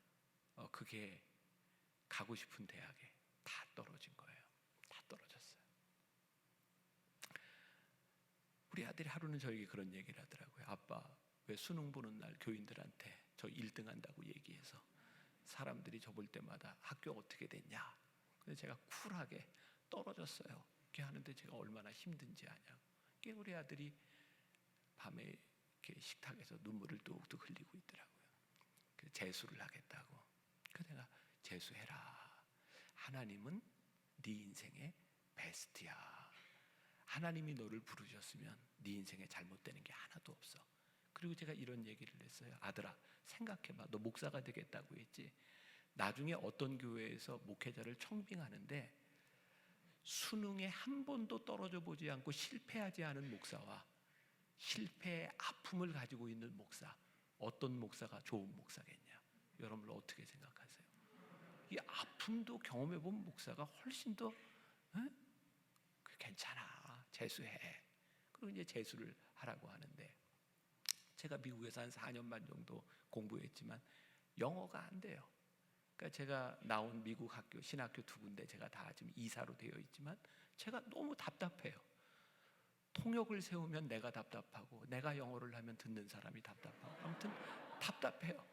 그게 가고 싶은 대학에 다 떨어진 거예요. 다 떨어졌어요. 우리 아들이 하루는 저에게 그런 얘기를 하더라고요. 아빠, 왜 수능 보는 날 교인들한테 저 1등 한다고 얘기해서 사람들이 저 볼 때마다 학교 어떻게 됐냐? 그래서 제가 쿨하게 떨어졌어요. 이렇게 하는데 제가 얼마나 힘든지 아냐고. 우리 아들이 밤에 이렇게 식탁에서 눈물을 뚝뚝 흘리고 있더라고요. 그래서 재수를 하겠다고. 그래서 내가 재수해라. 하나님은 네 인생의 베스트야. 하나님이 너를 부르셨으면 네 인생에 잘못되는 게 하나도 없어. 그리고 제가 이런 얘기를 했어요. 아들아, 생각해봐. 너 목사가 되겠다고 했지. 나중에 어떤 교회에서 목회자를 청빙하는데 수능에 한 번도 떨어져 보지 않고 실패하지 않은 목사와 실패의 아픔을 가지고 있는 목사, 어떤 목사가 좋은 목사겠냐? 여러분 어떻게 생각하세요? 이 아픔도 경험해 본 목사가 훨씬 더 괜찮아, 재수해. 그리고 이제 재수를 하라고 하는데, 제가 미국에서 한 4년 반 정도 공부했지만 영어가 안 돼요. 그러니까 제가 나온 미국 학교, 신학교 2군데 제가 다 지금 이사로 되어 있지만 제가 너무 답답해요. 통역을 세우면 내가 답답하고, 내가 영어를 하면 듣는 사람이 답답하고, 아무튼 답답해요.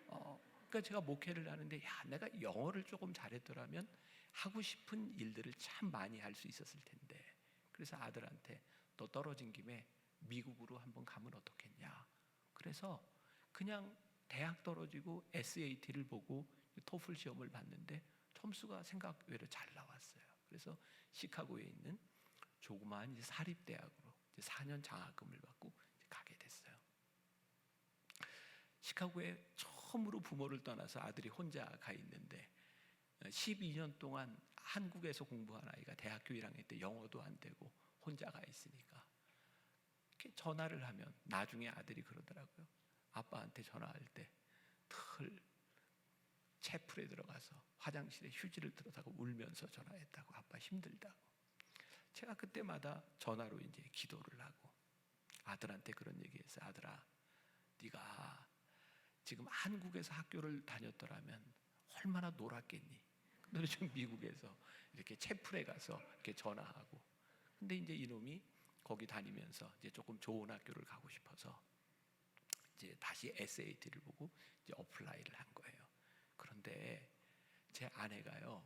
그러니까 제가 목회를 하는데, 내가 영어를 조금 잘했더라면 하고 싶은 일들을 참 많이 할 수 있었을 텐데. 그래서 아들한테 너 떨어진 김에 미국으로 한번 가면 어떻겠냐. 그래서 그냥 대학 떨어지고 SAT를 보고 토플 시험을 봤는데 점수가 생각 외로 잘 나왔어요. 그래서 시카고에 있는 조그마한 사립대학으로 4년 장학금을 받고 가게 됐어요. 시카고에 처음으로 부모를 떠나서 아들이 혼자 가 있는데 12년 동안 한국에서 공부한 아이가 대학교 1학년 때 영어도 안 되고 혼자 가 있으니까 이렇게 전화를 하면 나중에 아들이 그러더라고요. 아빠한테 전화할 때 늘 채플에 들어가서 화장실에 휴지를 들어다가 울면서 전화했다고. 아빠 힘들다고. 제가 그때마다 전화로 이제 기도를 하고 아들한테 그런 얘기했어요. 아들아, 네가 지금 한국에서 학교를 다녔더라면 얼마나 놀았겠니? 너는 지금 미국에서 이렇게 채플에 가서 이렇게 전화하고. 근데 이제 이놈이 거기 다니면서 이제 조금 좋은 학교를 가고 싶어서 이제 다시 SAT를 보고 이제 어플라이를 한 거예요. 그런데 제 아내가요,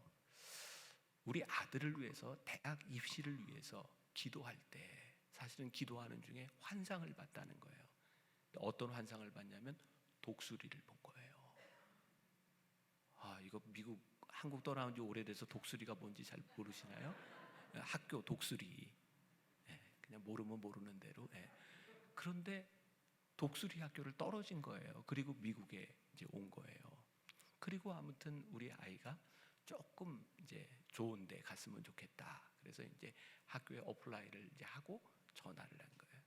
우리 아들을 위해서 대학 입시를 위해서 기도할 때 사실은 기도하는 중에 환상을 봤다는 거예요. 어떤 환상을 봤냐면 독수리를 본 거예요. 이거 한국 떠나온 지 오래돼서 독수리가 뭔지 잘 모르시나요? 학교 독수리. 그냥 모르면 모르는 대로. 그런데 독수리 학교를 떨어진 거예요. 그리고 미국에 이제 온 거예요. 그리고 아무튼 우리 아이가 조금 이제 좋은 데 갔으면 좋겠다. 그래서 이제 학교에 어플라이를 이제 하고 전화를 한 거예요.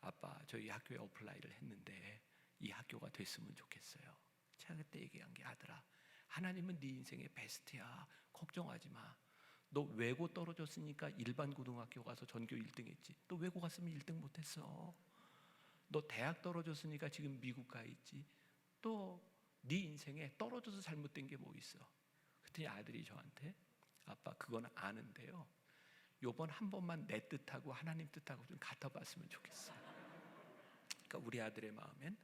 아빠, 저희 학교에 어플라이를 했는데 이 학교가 됐으면 좋겠어요. 제가 그때 얘기한 게, 아들아, 하나님은 네 인생의 베스트야. 걱정하지 마. 너 외고 떨어졌으니까 일반 고등학교 가서 전교 1등 했지. 너 외고 갔으면 1등 못했어. 너 대학 떨어졌으니까 지금 미국 가 있지. 또 네 인생에 떨어져서 잘못된 게 뭐 있어? 그랬더니 아들이 저한테, 아빠 그건 아는데요. 요번 한 번만 내 뜻하고 하나님 뜻하고 좀 같아봤으면 좋겠어요. 그러니까 우리 아들의 마음엔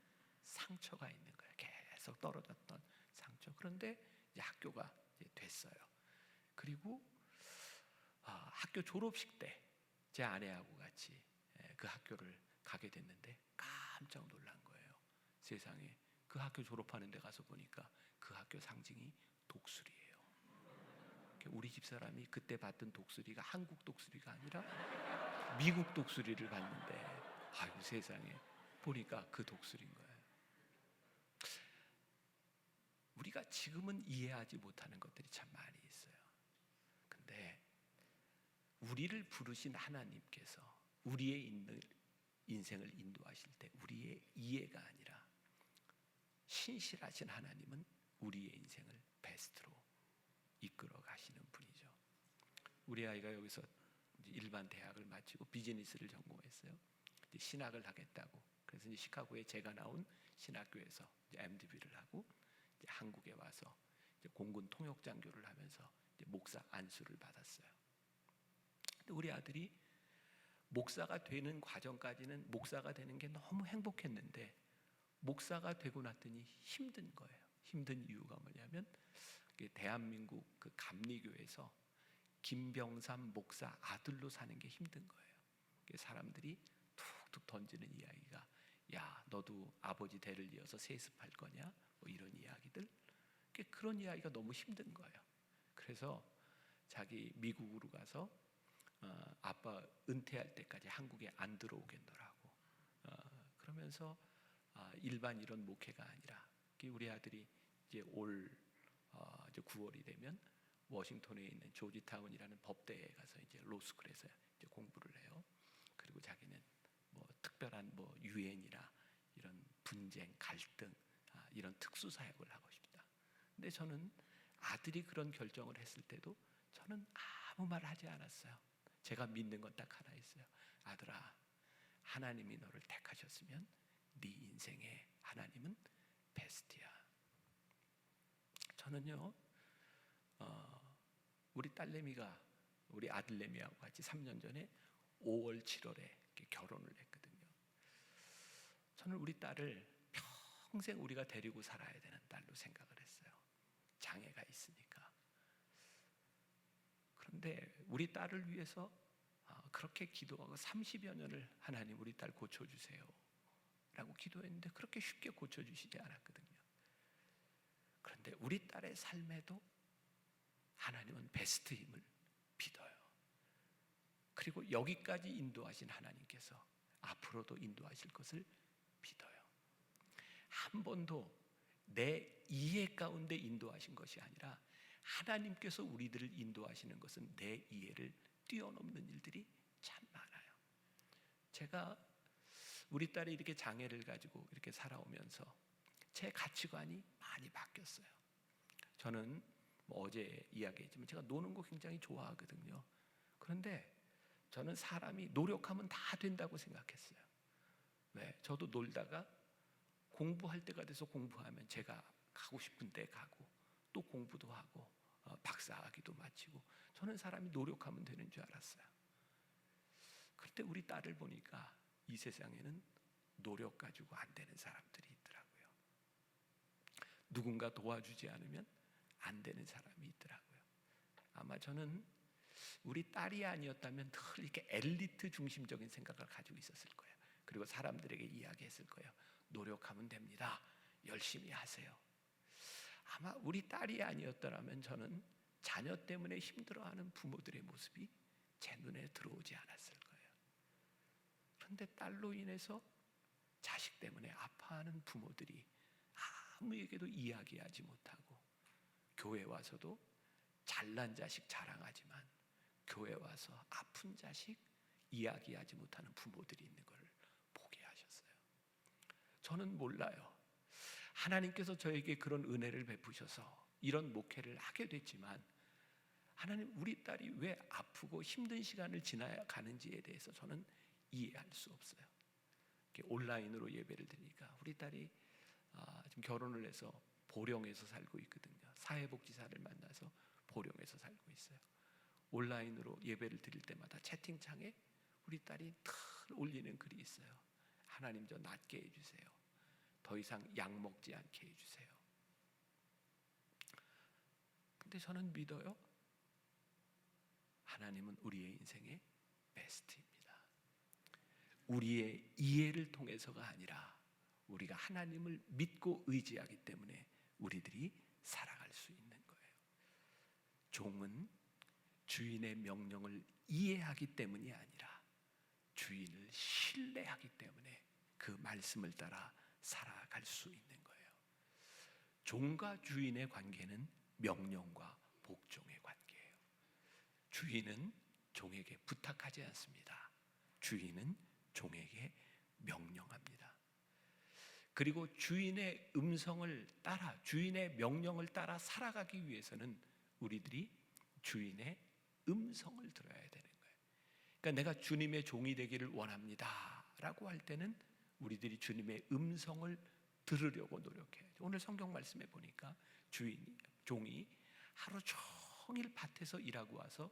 상처가 있는 거예요. 계속 떨어졌던 상처. 그런데 이제 학교가 이제 됐어요. 그리고 학교 졸업식 때 제 아내하고 같이 그 학교를 가게 됐는데 깜짝 놀란 거예요. 세상에 그 학교 졸업하는 데 가서 보니까 그 학교 상징이 독수리예요. 우리 집 사람이 그때 봤던 독수리가 한국 독수리가 아니라 미국 독수리를 봤는데 아이고 세상에 보니까 그 독수리인 거예요. 우리가 지금은 이해하지 못하는 것들이 참 많이 있어요. 근데 우리를 부르신 하나님께서 우리의 인생을 인도하실 때 우리의 이해가 아니라 신실하신 하나님은 우리의 인생을 베스트로 이끌어 가시는 분이죠. 우리 아이가 여기서 일반 대학을 마치고 비즈니스를 전공했어요. 이제 신학을 하겠다고. 그래서 이제 시카고에 제가 나온 신학교에서 MDB를 하고 이제 한국에 와서 이제 공군 통역장교를 하면서 이제 목사 안수를 받았어요. 근데 우리 아들이 목사가 되는 과정까지는 목사가 되는 게 너무 행복했는데 목사가 되고 났더니 힘든 거예요. 힘든 이유가 뭐냐면 대한민국 그 감리교에서 김병삼 목사 아들로 사는 게 힘든 거예요. 사람들이 툭툭 던지는 이야기가 야 너도 아버지 대를 이어서 세습할 거냐 뭐 이런 이야기들. 그런 이야기가 너무 힘든 거예요. 그래서 자기 미국으로 가서 아빠 은퇴할 때까지 한국에 안 들어오겠노라고 그러면서 일반 이런 목회가 아니라 우리 아들이 이제 이제 9월이 되면 워싱턴에 있는 조지타운이라는 법대에 가서 이제 로스쿨에서 이제 공부를 해요. 그리고 자기는 뭐 특별한 뭐 유엔이나 이런 분쟁, 갈등 이런 특수 사역을 하고 싶다. 근데 저는 아들이 그런 결정을 했을 때도 저는 아무 말 하지 않았어요. 제가 믿는 건 딱 하나 있어요. 아들아, 하나님이 너를 택하셨으면 네 인생에 하나님은 베스트야. 저는요, 우리 딸내미가 우리 아들내미하고 같이 3년 전에 5월, 7월에 결혼을 했거든요. 저는 우리 딸을 평생 우리가 데리고 살아야 되는 딸로 생각을 했어요. 장애가 있으니까. 그런데 우리 딸을 위해서 그렇게 기도하고 30여 년을 하나님 우리 딸 고쳐주세요 라고 기도했는데 그렇게 쉽게 고쳐주시지 않았거든요. 그런데 우리 딸의 삶에도 하나님은 베스트 힘을 믿어요. 그리고 여기까지 인도하신 하나님께서 앞으로도 인도하실 것을 믿어요. 한 번도 내 이해 가운데 인도하신 것이 아니라 하나님께서 우리들을 인도하시는 것은 내 이해를 뛰어넘는 일들이 참 많아요. 제가 우리 딸이 이렇게 장애를 가지고 이렇게 살아오면서 제 가치관이 많이 바뀌었어요. 저는 뭐 어제 이야기했지만 제가 노는 거 굉장히 좋아하거든요. 그런데 저는 사람이 노력하면 다 된다고 생각했어요. 왜? 저도 놀다가 공부할 때가 돼서 공부하면 제가 가고 싶은 데 가고 또 공부도 하고 박사학위도 마치고 저는 사람이 노력하면 되는 줄 알았어요. 그런데 우리 딸을 보니까 이 세상에는 노력 가지고 안 되는 사람들이 있더라고요. 누군가 도와주지 않으면 안 되는 사람이 있더라고요. 아마 저는 우리 딸이 아니었다면 늘 이렇게 엘리트 중심적인 생각을 가지고 있었을 거예요. 그리고 사람들에게 이야기했을 거예요. 노력하면 됩니다. 열심히 하세요. 아마 우리 딸이 아니었더라면 저는 자녀 때문에 힘들어하는 부모들의 모습이 제 눈에 들어오지 않았을 거예요. 그런데 딸로 인해서 자식 때문에 아파하는 부모들이 아무에게도 이야기하지 못하고 교회 와서도 잘난 자식 자랑하지만 교회 와서 아픈 자식 이야기하지 못하는 부모들이 있는 걸 보게 하셨어요. 저는 몰라요. 하나님께서 저에게 그런 은혜를 베푸셔서 이런 목회를 하게 됐지만 하나님 우리 딸이 왜 아프고 힘든 시간을 지나가는지에 대해서 저는 이해할 수 없어요. 온라인으로 예배를 드리니까 우리 딸이 지금 결혼을 해서 보령에서 살고 있거든요. 사회복지사를 만나서 보령에서 살고 있어요. 온라인으로 예배를 드릴 때마다 채팅창에 우리 딸이 늘 올리는 글이 있어요. 하나님 저 낫게 해주세요. 더 이상 약 먹지 않게 해주세요. 근데 저는 믿어요. 하나님은 우리의 인생의 베스트입니다. 우리의 이해를 통해서가 아니라 우리가 하나님을 믿고 의지하기 때문에 우리들이 살아갈 수 있는 거예요. 종은 주인의 명령을 이해하기 때문이 아니라 주인을 신뢰하기 때문에 그 말씀을 따라 살아갈 수 있는 거예요. 종과 주인의 관계는 명령과 복종의 관계예요. 주인은 종에게 부탁하지 않습니다. 주인은 종에게 명령합니다. 그리고 주인의 음성을 따라, 주인의 명령을 따라 살아가기 위해서는 우리들이 주인의 음성을 들어야 되는 거예요. 그러니까 내가 주님의 종이 되기를 원합니다 라고 할 때는 우리들이 주님의 음성을 들으려고 노력해야죠. 오늘 성경 말씀에 보니까 종이 하루 종일 밭에서 일하고 와서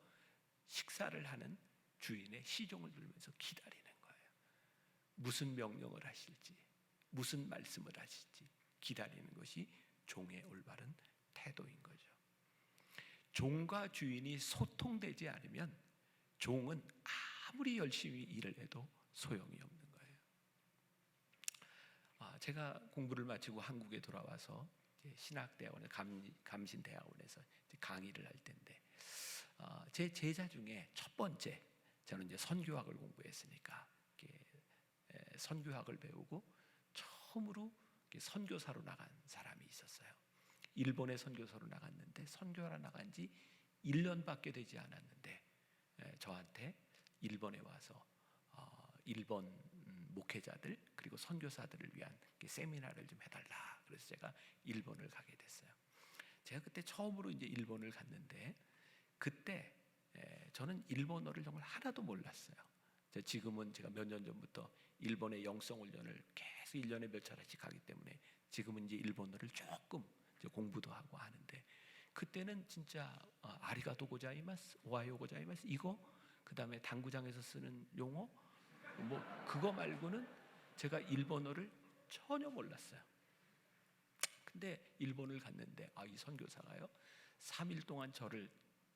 식사를 하는 주인의 시종을 들으면서 기다리는 거예요. 무슨 명령을 하실지, 무슨 말씀을 하실지 기다리는 것이 종의 올바른 태도인 거죠. 종과 주인이 소통되지 않으면 종은 아무리 열심히 일을 해도 소용이 없는 거예요. 제가 공부를 마치고 한국에 돌아와서 신학대학원에 감신대학원에서 강의를 할 때인데 제 제자 중에 첫 번째, 저는 이제 선교학을 공부했으니까 선교학을 배우고 처음으로 선교사로 나간 사람이 있었어요. 일본에 선교사로 나갔는데 선교하러 나간 지 1년밖에 되지 않았는데 저한테 일본에 와서 일본 목회자들 그리고 선교사들을 위한 세미나를 좀 해달라. 그래서 제가 일본을 가게 됐어요. 제가 그때 처음으로 이제 일본을 갔는데 그때 저는 일본어를 정말 하나도 몰랐어요. 지금은 제가 몇 년 전부터 일본의 영성 훈련을 계속 1년에 몇 차례씩 가기 때문에 지금은 이제 일본어를 조금 이제 공부도 하고 하는데 그때는 진짜 아리가토 고자이마스, 오하요 고자이마스 이거 그다음에 당구장에서 쓰는 용어 뭐 그거 말고는 제가 일본어를 전혀 몰랐어요. 근데 일본을 갔는데 이 선교사가요 3일 동안 저를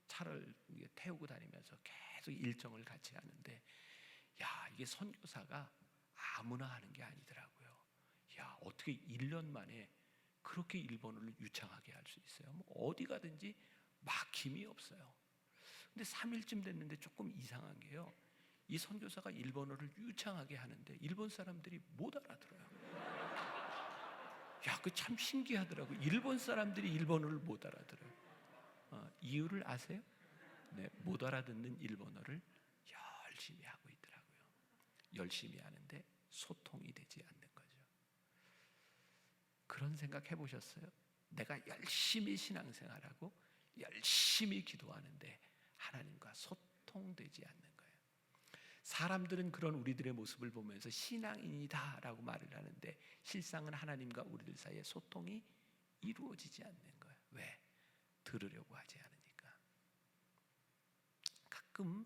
차를 태우고 다니면서 계속 일정을 같이 하는데 이게 선교사가 아무나 하는 게 아니더라고요. 어떻게 1년 만에 그렇게 일본어를 유창하게 할 수 있어요? 뭐 어디 가든지 막힘이 없어요. 근데 3일쯤 됐는데 조금 이상한 게요. 이 선교사가 일본어를 유창하게 하는데 일본 사람들이 못 알아들어요. 그 참 신기하더라고요. 일본 사람들이 일본어를 못 알아들어요. 이유를 아세요? 네, 못 알아듣는 일본어를 열심히 하고 있더라고요. 열심히 하는데 소통이 되지 않는 거죠. 그런 생각 해보셨어요? 내가 열심히 신앙생활하고 열심히 기도하는데 하나님과 소통되지 않는 거예요. 사람들은 그런 우리들의 모습을 보면서 신앙인이다 라고 말을 하는데 실상은 하나님과 우리들 사이에 소통이 이루어지지 않는 거예요. 왜? 들으려고 하지 않으니까. 가끔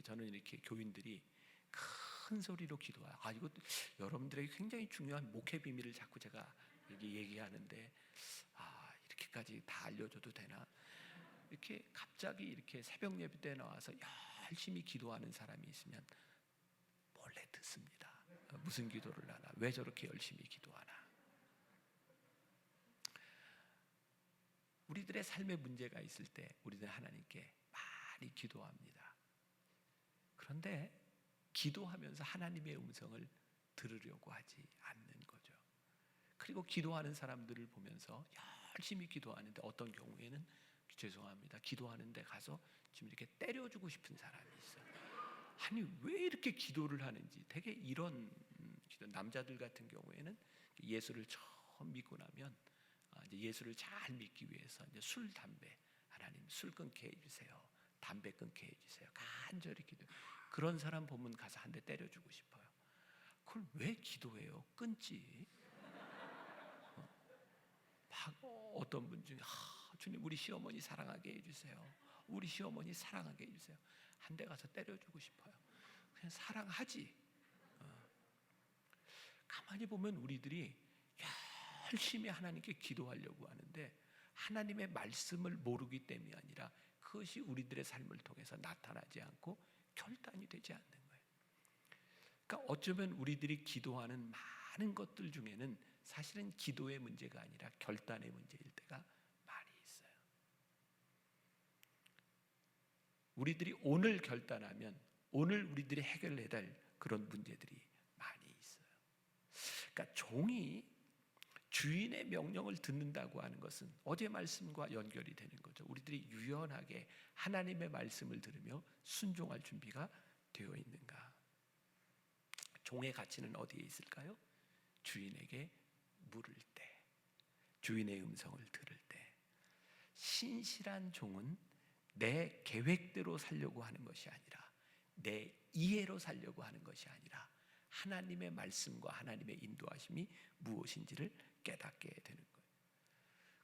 저는 이렇게 교인들이 큰 소리로 기도해요. 이거 여러분들에게 굉장히 중요한 목회 비밀을 자꾸 제가 얘기하는데 이렇게까지 다 알려줘도 되나? 이렇게 갑자기 이렇게 새벽 예배 때 나와서 열심히 기도하는 사람이 있으면 몰래 듣습니다. 무슨 기도를 하나? 왜 저렇게 열심히 기도하나? 우리들의 삶에 문제가 있을 때 우리는 하나님께 많이 기도합니다. 그런데 기도하면서 하나님의 음성을 들으려고 하지 않는 거죠. 그리고 기도하는 사람들을 보면서 열심히 기도하는데 어떤 경우에는 죄송합니다. 기도하는데 가서 지금 이렇게 때려주고 싶은 사람이 있어요. 아니 왜 이렇게 기도를 하는지. 되게 이런 남자들 같은 경우에는 예수를 처음 믿고 나면 이제 예수를 잘 믿기 위해서 이제 술, 담배 하나님 술 끊게 해주세요. 담배 끊게 해주세요. 간절히 기도. 그런 사람 보면 가서 한 대 때려주고 싶어요. 그걸 왜 기도해요? 끊지. 어떤 분 중에 주님 우리 시어머니 사랑하게 해주세요. 우리 시어머니 사랑하게 해주세요. 한 대 가서 때려주고 싶어요. 그냥 사랑하지. 가만히 보면 우리들이 열심히 하나님께 기도하려고 하는데 하나님의 말씀을 모르기 때문이 아니라 그것이 우리들의 삶을 통해서 나타나지 않고 결단이 되지 않는 거예요. 그러니까 어쩌면 우리들이 기도하는 많은 것들 중에는 사실은 기도의 문제가 아니라 결단의 문제일 때가 많이 있어요. 우리들이 오늘 결단하면 오늘 우리들이 해결해야 될 그런 문제들이 많이 있어요. 그러니까 종이 주인의 명령을 듣는다고 하는 것은 어제 말씀과 연결이 되는 거죠. 우리들이 유연하게 하나님의 말씀을 들으며 순종할 준비가 되어 있는가? 종의 가치는 어디에 있을까요? 주인에게 물을 때, 주인의 음성을 들을 때. 신실한 종은 내 계획대로 살려고 하는 것이 아니라 내 이해로 살려고 하는 것이 아니라 하나님의 말씀과 하나님의 인도하심이 무엇인지를 깨닫게 되는 거예요.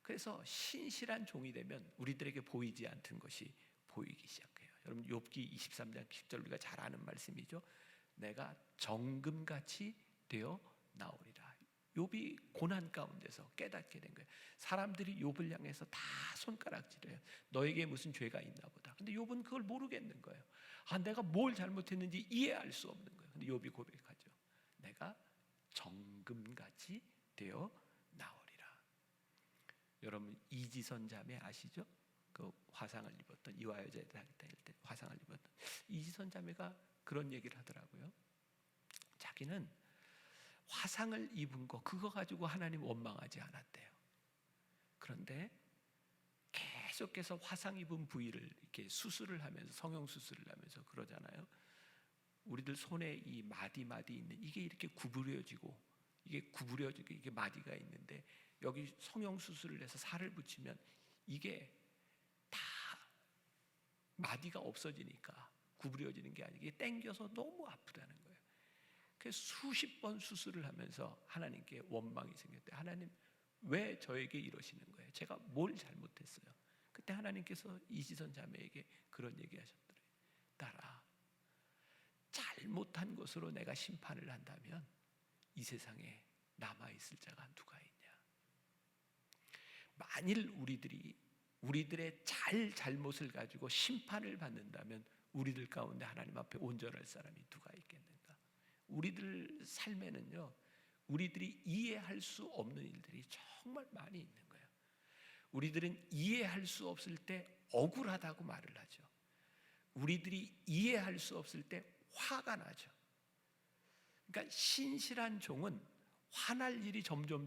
그래서 신실한 종이 되면 우리들에게 보이지 않던 것이 보이기 시작해요. 여러분 욥기 23장 10절 우리가 잘 아는 말씀이죠. 내가 정금같이 되어 나오리라. 욥이 고난 가운데서 깨닫게 된 거예요. 사람들이 욥을 향해서 다 손가락질해요. 너에게 무슨 죄가 있나 보다. 근데 욥은 그걸 모르겠는 거예요. 내가 뭘 잘못했는지 이해할 수 없는 거예요. 근데 욥이 고백하죠. 내가 정금같이 되어 나오리라. 여러분 이지선 자매 아시죠? 그 화상을 입었던 이화여자에 다닐 때 화상을 입었던 이지선 자매가 그런 얘기를 하더라고요. 자기는 화상을 입은 거 그거 가지고 하나님 원망하지 않았대요. 그런데 계속해서 화상 입은 부위를 이렇게 수술을 하면서 성형 수술을 하면서 그러잖아요. 우리들 손에 이 마디 있는 이게 이렇게 구부려지고 이게 마디가 있는데 여기 성형 수술을 해서 살을 붙이면 이게 다 마디가 없어지니까 구부려지는 게 아니고 이게 당겨서 너무 아프다는 거예요. 그래서 수십 번 수술을 하면서 하나님께 원망이 생겼대. 하나님 왜 저에게 이러시는 거예요? 제가 뭘 잘못했어요? 그때 하나님께서 이지선 자매에게 그런 얘기하셨더래요. 딸아, 잘못한 것으로 내가 심판을 한다면 이 세상에 남아있을 자가 누가 있냐? 만일 우리들의 잘못을 가지고 심판을 받는다면 우리들 가운데 하나님 앞에 온전할 사람이 누가 있겠는가? 우리들 삶에는요, 우리들이 이해할 수 없는 일들이 정말 많이 있는 거예요. 우리들은 이해할 수 없을 때 억울하다고 말을 하죠. 우리들이 이해할 수 없을 때 화가 나죠. 그러니까 신실한 종은 화날 일이 점점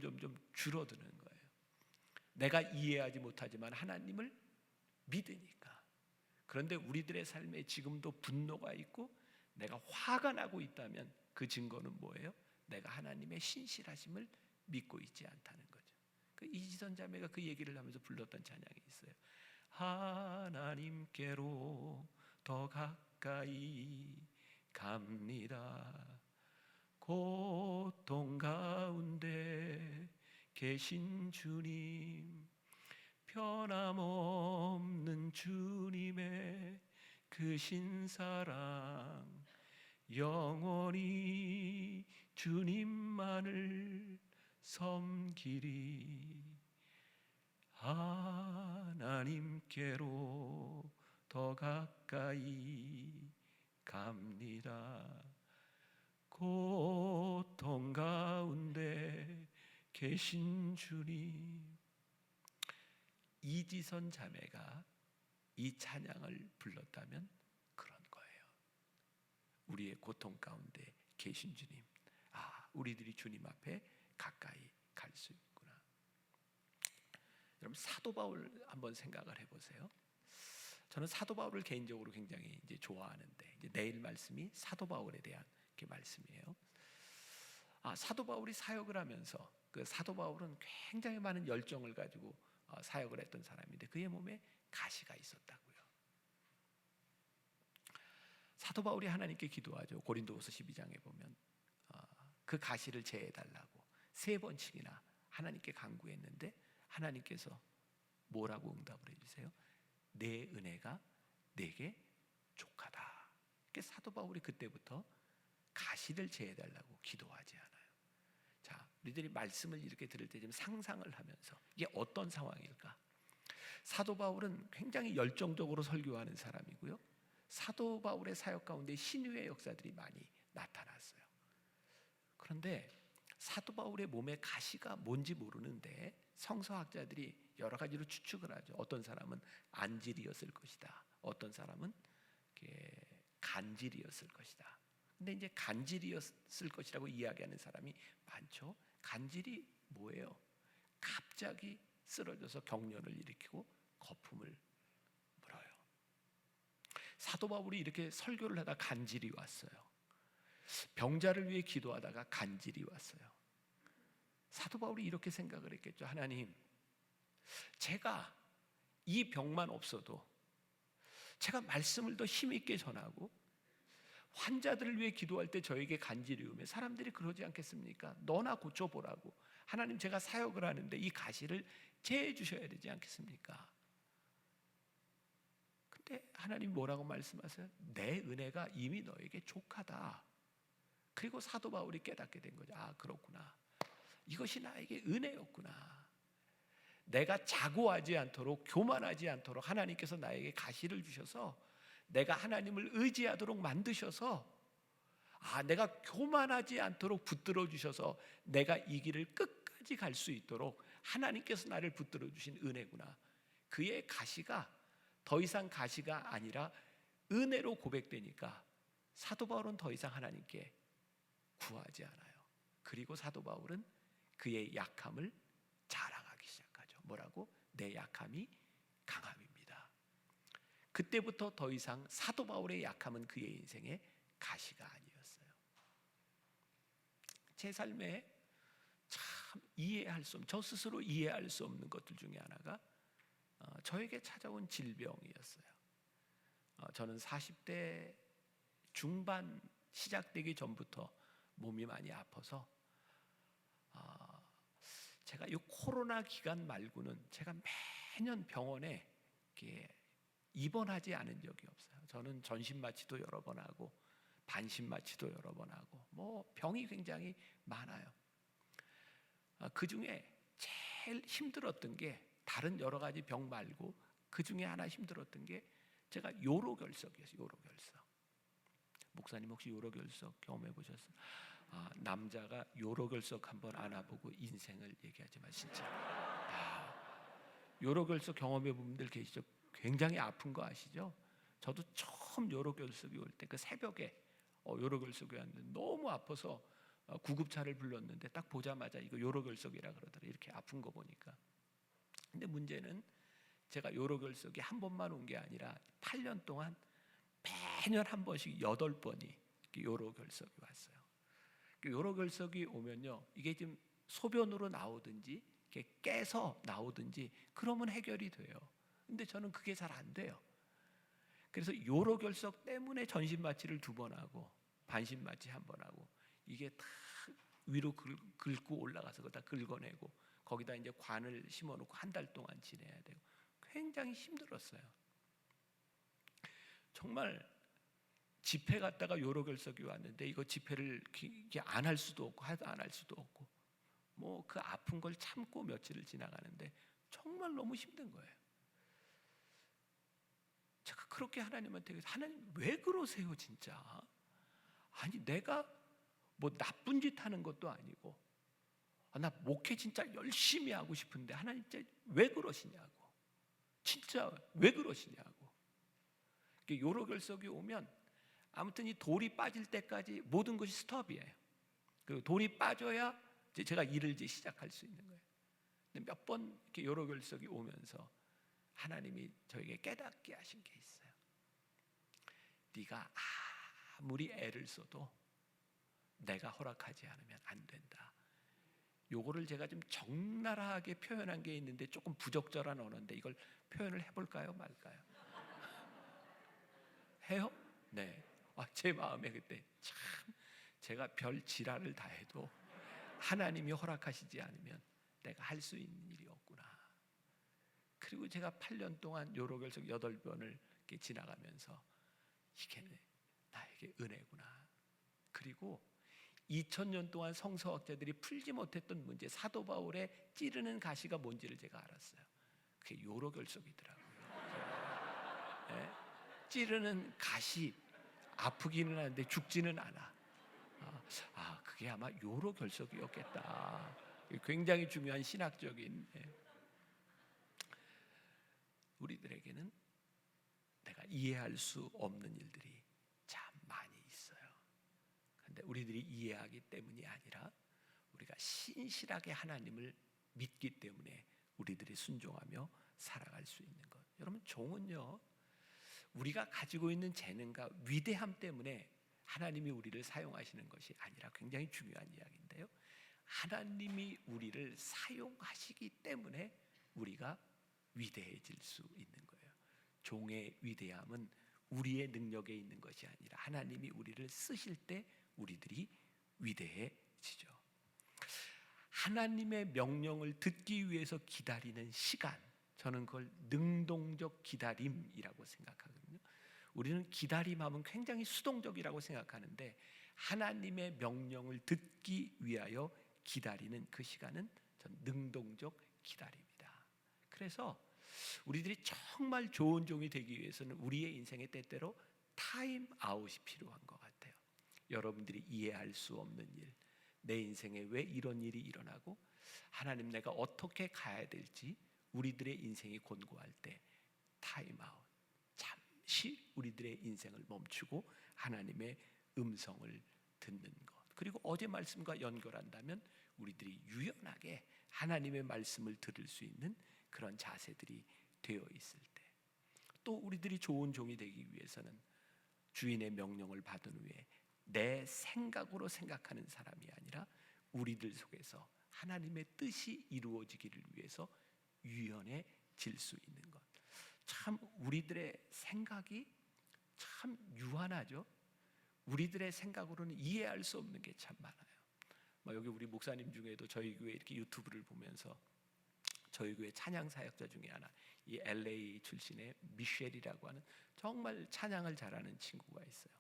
줄어드는 거예요. 내가 이해하지 못하지만 하나님을 믿으니까. 그런데 우리들의 삶에 지금도 분노가 있고 내가 화가 나고 있다면 그 증거는 뭐예요? 내가 하나님의 신실하심을 믿고 있지 않다는 거죠. 그 이지선 자매가 그 얘기를 하면서 불렀던 찬양이 있어요. 하나님께로 더 가까이 갑니다. 고통 가운데 계신 주님, 변함없는 주님의 크신 사랑, 영원히 주님만을 섬기리. 하나님께로 더 가까이 갑니다. 고통 가운데 계신 주님. 이지선 자매가 이 찬양을 불렀다면 그런 거예요. 우리의 고통 가운데 계신 주님, 우리들이 주님 앞에 가까이 갈 수 있구나. 여러분 사도 바울 한번 생각을 해보세요. 저는 사도 바울을 개인적으로 굉장히 이제 좋아하는데 이제 내일 말씀이 사도 바울에 대한 그 말씀이에요. 사도 바울이 사역을 하면서 그 사도 바울은 굉장히 많은 열정을 가지고 사역을 했던 사람인데 그의 몸에 가시가 있었다고요. 사도 바울이 하나님께 기도하죠. 고린도후서 12장에 보면 그 가시를 제해달라고 3번씩이나 하나님께 간구했는데 하나님께서 뭐라고 응답을 해주세요? 내 은혜가 내게 족하다. 그러니까 사도 바울이 그때부터 가시를 제해달라고 기도하지 않아요. 자, 우리들이 말씀을 이렇게 들을 때 좀 상상을 하면서 이게 어떤 상황일까? 사도 바울은 굉장히 열정적으로 설교하는 사람이고요. 사도 바울의 사역 가운데 신유의 역사들이 많이 나타났어요. 그런데 사도 바울의 몸에 가시가 뭔지 모르는데 성서학자들이 여러 가지로 추측을 하죠. 어떤 사람은 안질이었을 것이다. 어떤 사람은 간질이었을 것이다. 근데 이제 간질이었을 것이라고 이야기하는 사람이 많죠. 간질이 뭐예요? 갑자기 쓰러져서 경련을 일으키고 거품을 물어요. 사도 바울이 이렇게 설교를 하다 간질이 왔어요. 병자를 위해 기도하다가 간질이 왔어요. 사도 바울이 이렇게 생각을 했겠죠. 하나님, 제가 이 병만 없어도 제가 말씀을 더 힘있게 전하고 환자들을 위해 기도할 때 저에게 간질이 오면 사람들이 그러지 않겠습니까? 너나 고쳐보라고. 하나님, 제가 사역을 하는데 이 가시를 제해 주셔야 되지 않겠습니까? 근데 하나님 뭐라고 말씀하세요? 내 은혜가 이미 너에게 족하다. 그리고 사도 바울이 깨닫게 된 거죠. 아, 그렇구나. 이것이 나에게 은혜였구나. 내가 자고하지 않도록, 교만하지 않도록 하나님께서 나에게 가시를 주셔서 내가 하나님을 의지하도록 만드셔서, 아, 내가 교만하지 않도록 붙들어 주셔서 내가 이 길을 끝까지 갈 수 있도록 하나님께서 나를 붙들어 주신 은혜구나. 그의 가시가 더 이상 가시가 아니라 은혜로 고백되니까 사도 바울은 더 이상 하나님께 구하지 않아요. 그리고 사도 바울은 그의 약함을 자랑하기 시작하죠. 뭐라고? 내 약함이 강함입니다. 그때부터 더 이상 사도 바울의 약함은 그의 인생의 가시가 아니었어요. 제 삶에 참 이해할 수 없는, 저 스스로 이해할 수 없는 것들 중에 하나가 저에게 찾아온 질병이었어요. 저는 40대 중반 시작되기 전부터 몸이 많이 아파서 제가 이 코로나 기간 말고는 제가 매년 병원에 입원하지 않은 적이 없어요. 저는 전신 마취도 여러 번 하고 반신 마취도 여러 번 하고 뭐 병이 굉장히 많아요. 그 중에 제일 힘들었던 게 다른 여러 가지 병 말고 그 중에 하나 힘들었던 게 제가 요로결석이었어요. 요로결석. 목사님 혹시 요로결석 경험해 보셨어요? 남자가 요로결석 한번 안아보고 인생을 얘기하지만 진짜 요로결석 경험해 본 분들 계시죠? 굉장히 아픈 거 아시죠? 저도 처음 요로결석이 올 때 그 새벽에 요로결석이 왔는데 너무 아파서 구급차를 불렀는데 딱 보자마자 이거 요로결석이라 그러더라고요. 이렇게 아픈 거 보니까. 근데 문제는 제가 요로결석이 한 번만 온 게 아니라 8년 동안 매년 한 번씩 8번이 요로결석이 왔어요. 요로결석이 오면요, 이게 지금 소변으로 나오든지 이렇게 깨서 나오든지 그러면 해결이 돼요. 근데 저는 그게 잘 안 돼요. 그래서 요로결석 때문에 전신 마취를 2번 하고 반신 마취 1번 하고 이게 다 위로 긁고 올라가서 다 긁어내고 거기다 이제 관을 심어놓고 한 달 동안 지내야 되고 굉장히 힘들었어요. 정말 집회 갔다가 요로결석이 왔는데 이거 집회를 안 할 수도 없고 하도 안 할 수도 없고 뭐 그 아픈 걸 참고 며칠을 지나가는데 정말 너무 힘든 거예요. 제가 그렇게 하나님한테 하나님 왜 그러세요 진짜? 아니 내가 뭐 나쁜 짓 하는 것도 아니고 나 목회 진짜 열심히 하고 싶은데 하나님 진짜 왜 그러시냐고, 진짜 왜 그러시냐고. 요로결석이 오면 아무튼 이 돌이 빠질 때까지 모든 것이 스톱이에요. 그리고 돌이 빠져야 이제 제가 일을 이제 시작할 수 있는 거예요. 근데 몇 번 이렇게 요로결석이 오면서 하나님이 저에게 깨닫게 하신 게 있어요. 네가 아무리 애를 써도 내가 허락하지 않으면 안 된다. 요거를 제가 좀 적나라하게 표현한 게 있는데 조금 부적절한 언어인데 이걸 표현을 해볼까요 말까요? 해요? 네. 제 마음에 그때 참 제가 별 지랄을 다 해도 하나님이 허락하시지 않으면 내가 할 수 있는 일이 없구나. 그리고 제가 8년 동안 요로결석 8번을 이렇게 지나가면서 이게 나에게 은혜구나. 그리고 2000년 동안 성서학자들이 풀지 못했던 문제, 사도 바울의 찌르는 가시가 뭔지를 제가 알았어요. 그게 요로결석이더라고요. 네? 찌르는 가시, 아프기는 하는데 죽지는 않아. 그게 아마 요로결석이었겠다. 굉장히 중요한 신학적인. 우리들에게는 내가 이해할 수 없는 일들이 참 많이 있어요. 그런데 우리들이 이해하기 때문이 아니라 우리가 신실하게 하나님을 믿기 때문에 우리들이 순종하며 살아갈 수 있는 것. 여러분, 종은요, 우리가 가지고 있는 재능과 위대함 때문에 하나님이 우리를 사용하시는 것이 아니라 굉장히 중요한 이야기인데요, 하나님이 우리를 사용하시기 때문에 우리가 위대해질 수 있는 거예요. 종의 위대함은 우리의 능력에 있는 것이 아니라 하나님이 우리를 쓰실 때 우리들이 위대해지죠. 하나님의 명령을 듣기 위해서 기다리는 시간, 저는 그걸 능동적 기다림이라고 생각하거든요. 우리는 기다림하면 굉장히 수동적이라고 생각하는데 하나님의 명령을 듣기 위하여 기다리는 그 시간은 전 능동적 기다림이다. 그래서 우리들이 정말 좋은 종이 되기 위해서는 우리의 인생의 때때로 타임 아웃이 필요한 것 같아요. 여러분들이 이해할 수 없는 일, 내 인생에 왜 이런 일이 일어나고 하나님 내가 어떻게 가야 될지 우리들의 인생이 곤고할 때 타임 아웃, 잠시 우리들의 인생을 멈추고 하나님의 음성을 듣는 것. 그리고 어제 말씀과 연결한다면 우리들이 유연하게 하나님의 말씀을 들을 수 있는 그런 자세들이 되어 있을 때, 또 우리들이 좋은 종이 되기 위해서는 주인의 명령을 받은 후에 내 생각으로 생각하는 사람이 아니라 우리들 속에서 하나님의 뜻이 이루어지기를 위해서 유연해질 수 있는 것. 참 우리들의 생각이 참 유한하죠. 우리들의 생각으로는 이해할 수 없는 게 참 많아요. 여기 우리 목사님 중에도 저희 교회 이렇게 유튜브를 보면서 저희 교회 찬양 사역자 중에 하나, 이 LA 출신의 미셸이라고 하는 정말 찬양을 잘하는 친구가 있어요.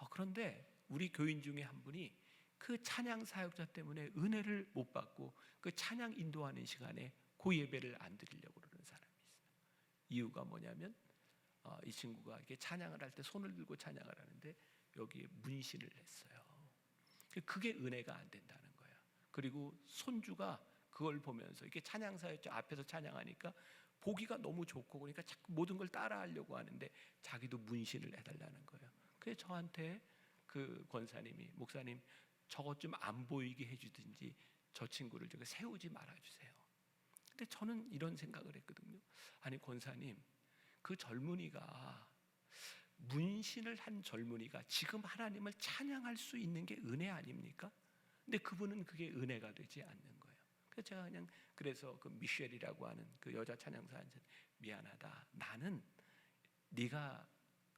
그런데 우리 교인 중에 한 분이 그 찬양 사역자 때문에 은혜를 못 받고 그 찬양 인도하는 시간에 그 예배를 안 드리려고 그러는 사람이 있어요. 이유가 뭐냐면 이 친구가 이렇게 찬양을 할 때 손을 들고 찬양을 하는데 여기에 문신을 했어요. 그게 은혜가 안 된다는 거예요. 그리고 손주가 그걸 보면서 이게 찬양 사역자 앞에서 찬양하니까 보기가 너무 좋고 그러니까 자꾸 모든 걸 따라하려고 하는데 자기도 문신을 해달라는 거예요. 그래서 저한테 그 권사님이, 목사님 저것 좀 안 보이게 해주든지 저 친구를 저기 세우지 말아주세요. 근데 저는 이런 생각을 했거든요. 아니 권사님, 그 젊은이가, 문신을 한 젊은이가 지금 하나님을 찬양할 수 있는 게 은혜 아닙니까? 근데 그분은 그게 은혜가 되지 않는 거예요. 그래서 제가 그냥 그래서 그 미셸이라고 하는 그 여자 찬양사한테 미안하다. 나는 네가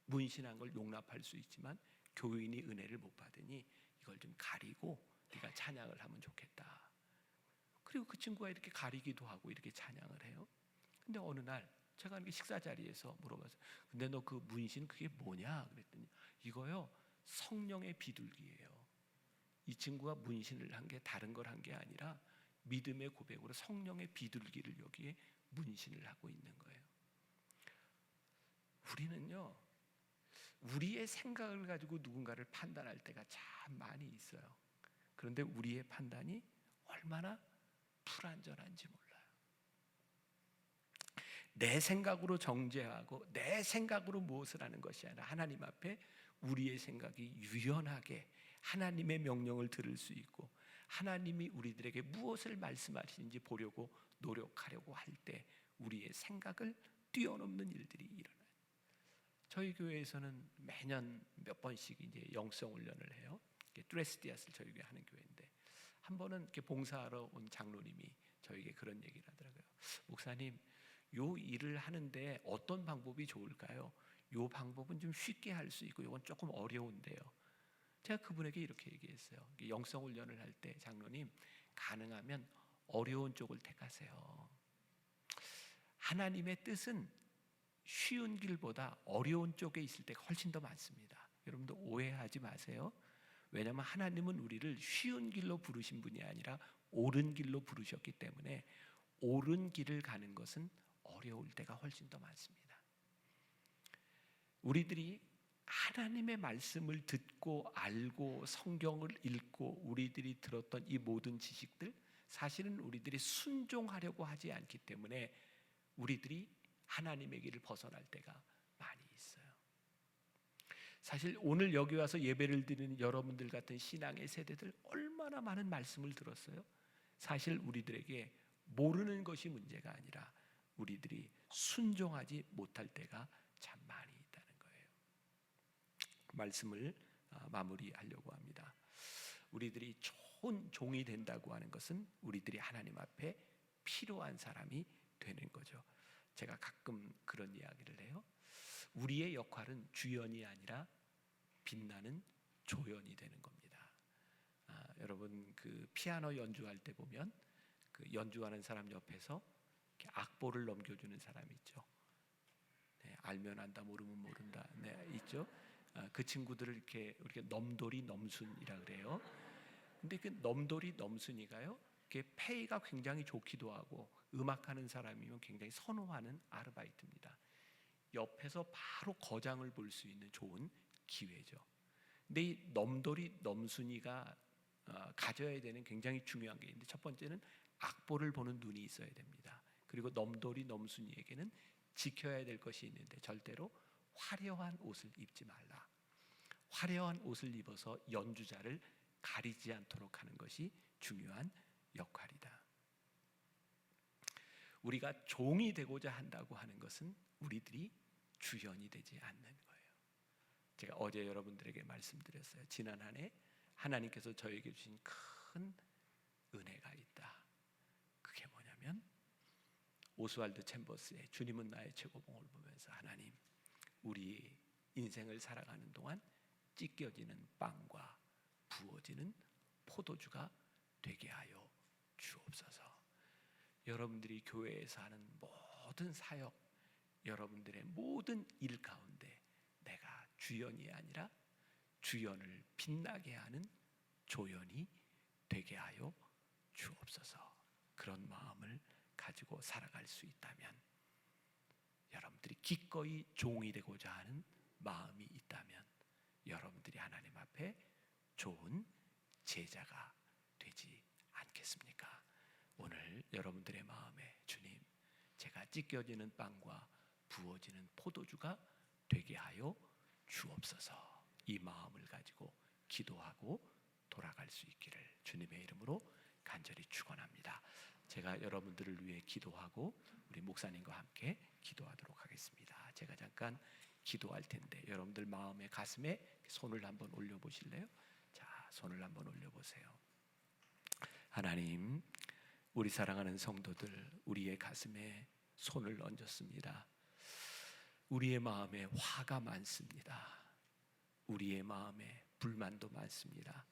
문신한 걸 용납할 수 있지만 교인이 은혜를 못 받으니 이걸 좀 가리고 네가 찬양을 하면 좋겠다. 그리고 그 친구가 이렇게 가리기도 하고 이렇게 찬양을 해요. 근데 어느 날 제가 이렇게 식사 자리에서 물어봤어요. 근데 너 그 문신 그게 뭐냐? 그랬더니 이거요, 성령의 비둘기예요. 이 친구가 문신을 한 게 다른 걸 한 게 아니라 믿음의 고백으로 성령의 비둘기를 여기에 문신을 하고 있는 거예요. 우리는요, 우리의 생각을 가지고 누군가를 판단할 때가 참 많이 있어요. 그런데 우리의 판단이 얼마나 불완전한지 몰라요. 내 생각으로 정죄하고 내 생각으로 무엇을 하는 것이 아니라 하나님 앞에 우리의 생각이 유연하게 하나님의 명령을 들을 수 있고 하나님이 우리들에게 무엇을 말씀하시는지 보려고 노력하려고 할 때 우리의 생각을 뛰어넘는 일들이 일어나요. 저희 교회에서는 매년 몇 번씩 이제 영성 훈련을 해요. 트레스디아스를 저희 교회 하는 교회인데 한 번은 이렇게 봉사하러 온 장로님이 저에게 그런 얘기를 하더라고요. 목사님, 요 일을 하는데 어떤 방법이 좋을까요? 요 방법은 좀 쉽게 할 수 있고 요건 조금 어려운데요. 제가 그분에게 이렇게 얘기했어요. 영성 훈련을 할 때 장로님, 가능하면 어려운 쪽을 택하세요. 하나님의 뜻은 쉬운 길보다 어려운 쪽에 있을 때가 훨씬 더 많습니다. 여러분도 오해하지 마세요. 왜냐하면 하나님은 우리를 쉬운 길로 부르신 분이 아니라 옳은 길로 부르셨기 때문에 옳은 길을 가는 것은 어려울 때가 훨씬 더 많습니다. 우리들이 하나님의 말씀을 듣고 알고 성경을 읽고 우리들이 들었던 이 모든 지식들, 사실은 우리들이 순종하려고 하지 않기 때문에 우리들이 하나님의 길을 벗어날 때가 많이 있어요. 사실 오늘 여기 와서 예배를 드리는 여러분들 같은 신앙의 세대들 얼마나 많은 말씀을 들었어요. 사실 우리들에게 모르는 것이 문제가 아니라 우리들이 순종하지 못할 때가 참 많이 있다는 거예요. 말씀을 마무리하려고 합니다. 우리들이 좋은 종이 된다고 하는 것은 우리들이 하나님 앞에 필요한 사람이 되는 거죠. 제가 가끔 그런 이야기를 해요. 우리의 역할은 주연이 아니라 빛나는 조연이 되는 겁니다. 여러분 그 피아노 연주할 때 보면 그 연주하는 사람 옆에서 이렇게 악보를 넘겨주는 사람이 있죠. 네, 알면 안다, 모르면 모른다. 네, 있죠. 그 친구들을 이렇게 우리가 넘돌이 넘순이라 그래요. 근데 그 넘돌이 넘순이가요, 이렇게 페이가 굉장히 좋기도 하고 음악하는 사람이면 굉장히 선호하는 아르바이트입니다. 옆에서 바로 거장을 볼 수 있는 좋은 기회죠. 근데 이 넘돌이 넘순이가 가져야 되는 굉장히 중요한 게 있는데, 첫 번째는 악보를 보는 눈이 있어야 됩니다. 그리고 넘돌이 넘순이에게는 지켜야 될 것이 있는데 절대로 화려한 옷을 입지 말라. 화려한 옷을 입어서 연주자를 가리지 않도록 하는 것이 중요한 역할이다. 우리가 종이 되고자 한다고 하는 것은 우리들이 주연이 되지 않는 거예요. 제가 어제 여러분들에게 말씀드렸어요. 지난 한 해 하나님께서 저에게 주신 큰 은혜가 있다. 그게 뭐냐면 오스왈드 챔버스의 주님은 나의 최고봉을 보면서, 하나님, 우리 인생을 살아가는 동안 찢겨지는 빵과 부어지는 포도주가 되게 하여 주옵소서. 여러분들이 교회에서 하는 모든 사역, 여러분들의 모든 일 가운데 내가 주연이 아니라 주연을 빛나게 하는 조연이 되게 하여 주옵소서. 그런 마음을 가지고 살아갈 수 있다면, 여러분들이 기꺼이 종이 되고자 하는 마음이 있다면 여러분들이 하나님 앞에 좋은 제자가 되지 않겠습니까? 오늘 여러분들의 마음에, 주님, 제가 찢겨지는 빵과 부어지는 포도주가 되게 하여 주옵소서, 이 마음을 가지고 기도하고 돌아갈 수 있기를 주님의 이름으로 간절히 축원합니다. 제가 여러분들을 위해 기도하고 우리 목사님과 함께 기도하도록 하겠습니다. 제가 잠깐 기도할 텐데 여러분들 마음의 가슴에 손을 한번 올려 보실래요? 자, 손을 한번 올려 보세요. 하나님, 우리 사랑하는 성도들, 우리의 가슴에 손을 얹었습니다. 우리의 마음에 화가 많습니다. 우리의 마음에 불만도 많습니다.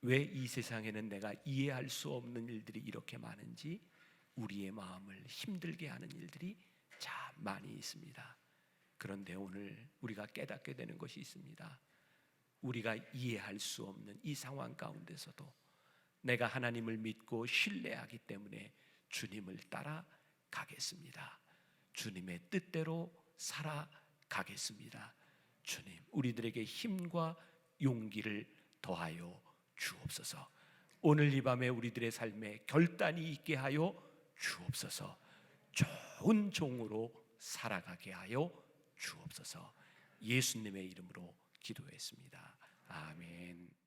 왜 이 세상에는 내가 이해할 수 없는 일들이 이렇게 많은지, 우리의 마음을 힘들게 하는 일들이 참 많이 있습니다. 그런데 오늘 우리가 깨닫게 되는 것이 있습니다. 우리가 이해할 수 없는 이 상황 가운데서도 내가 하나님을 믿고 신뢰하기 때문에 주님을 따라가겠습니다. 주님의 뜻대로 살아가겠습니다. 주님, 우리들에게 힘과 용기를 더하여 주옵소서. 오늘 이 밤에 우리들의 삶에 결단이 있게 하여 주옵소서. 좋은 종으로 살아가게 하여 주옵소서. 예수님의 이름으로 기도했습니다. 아멘.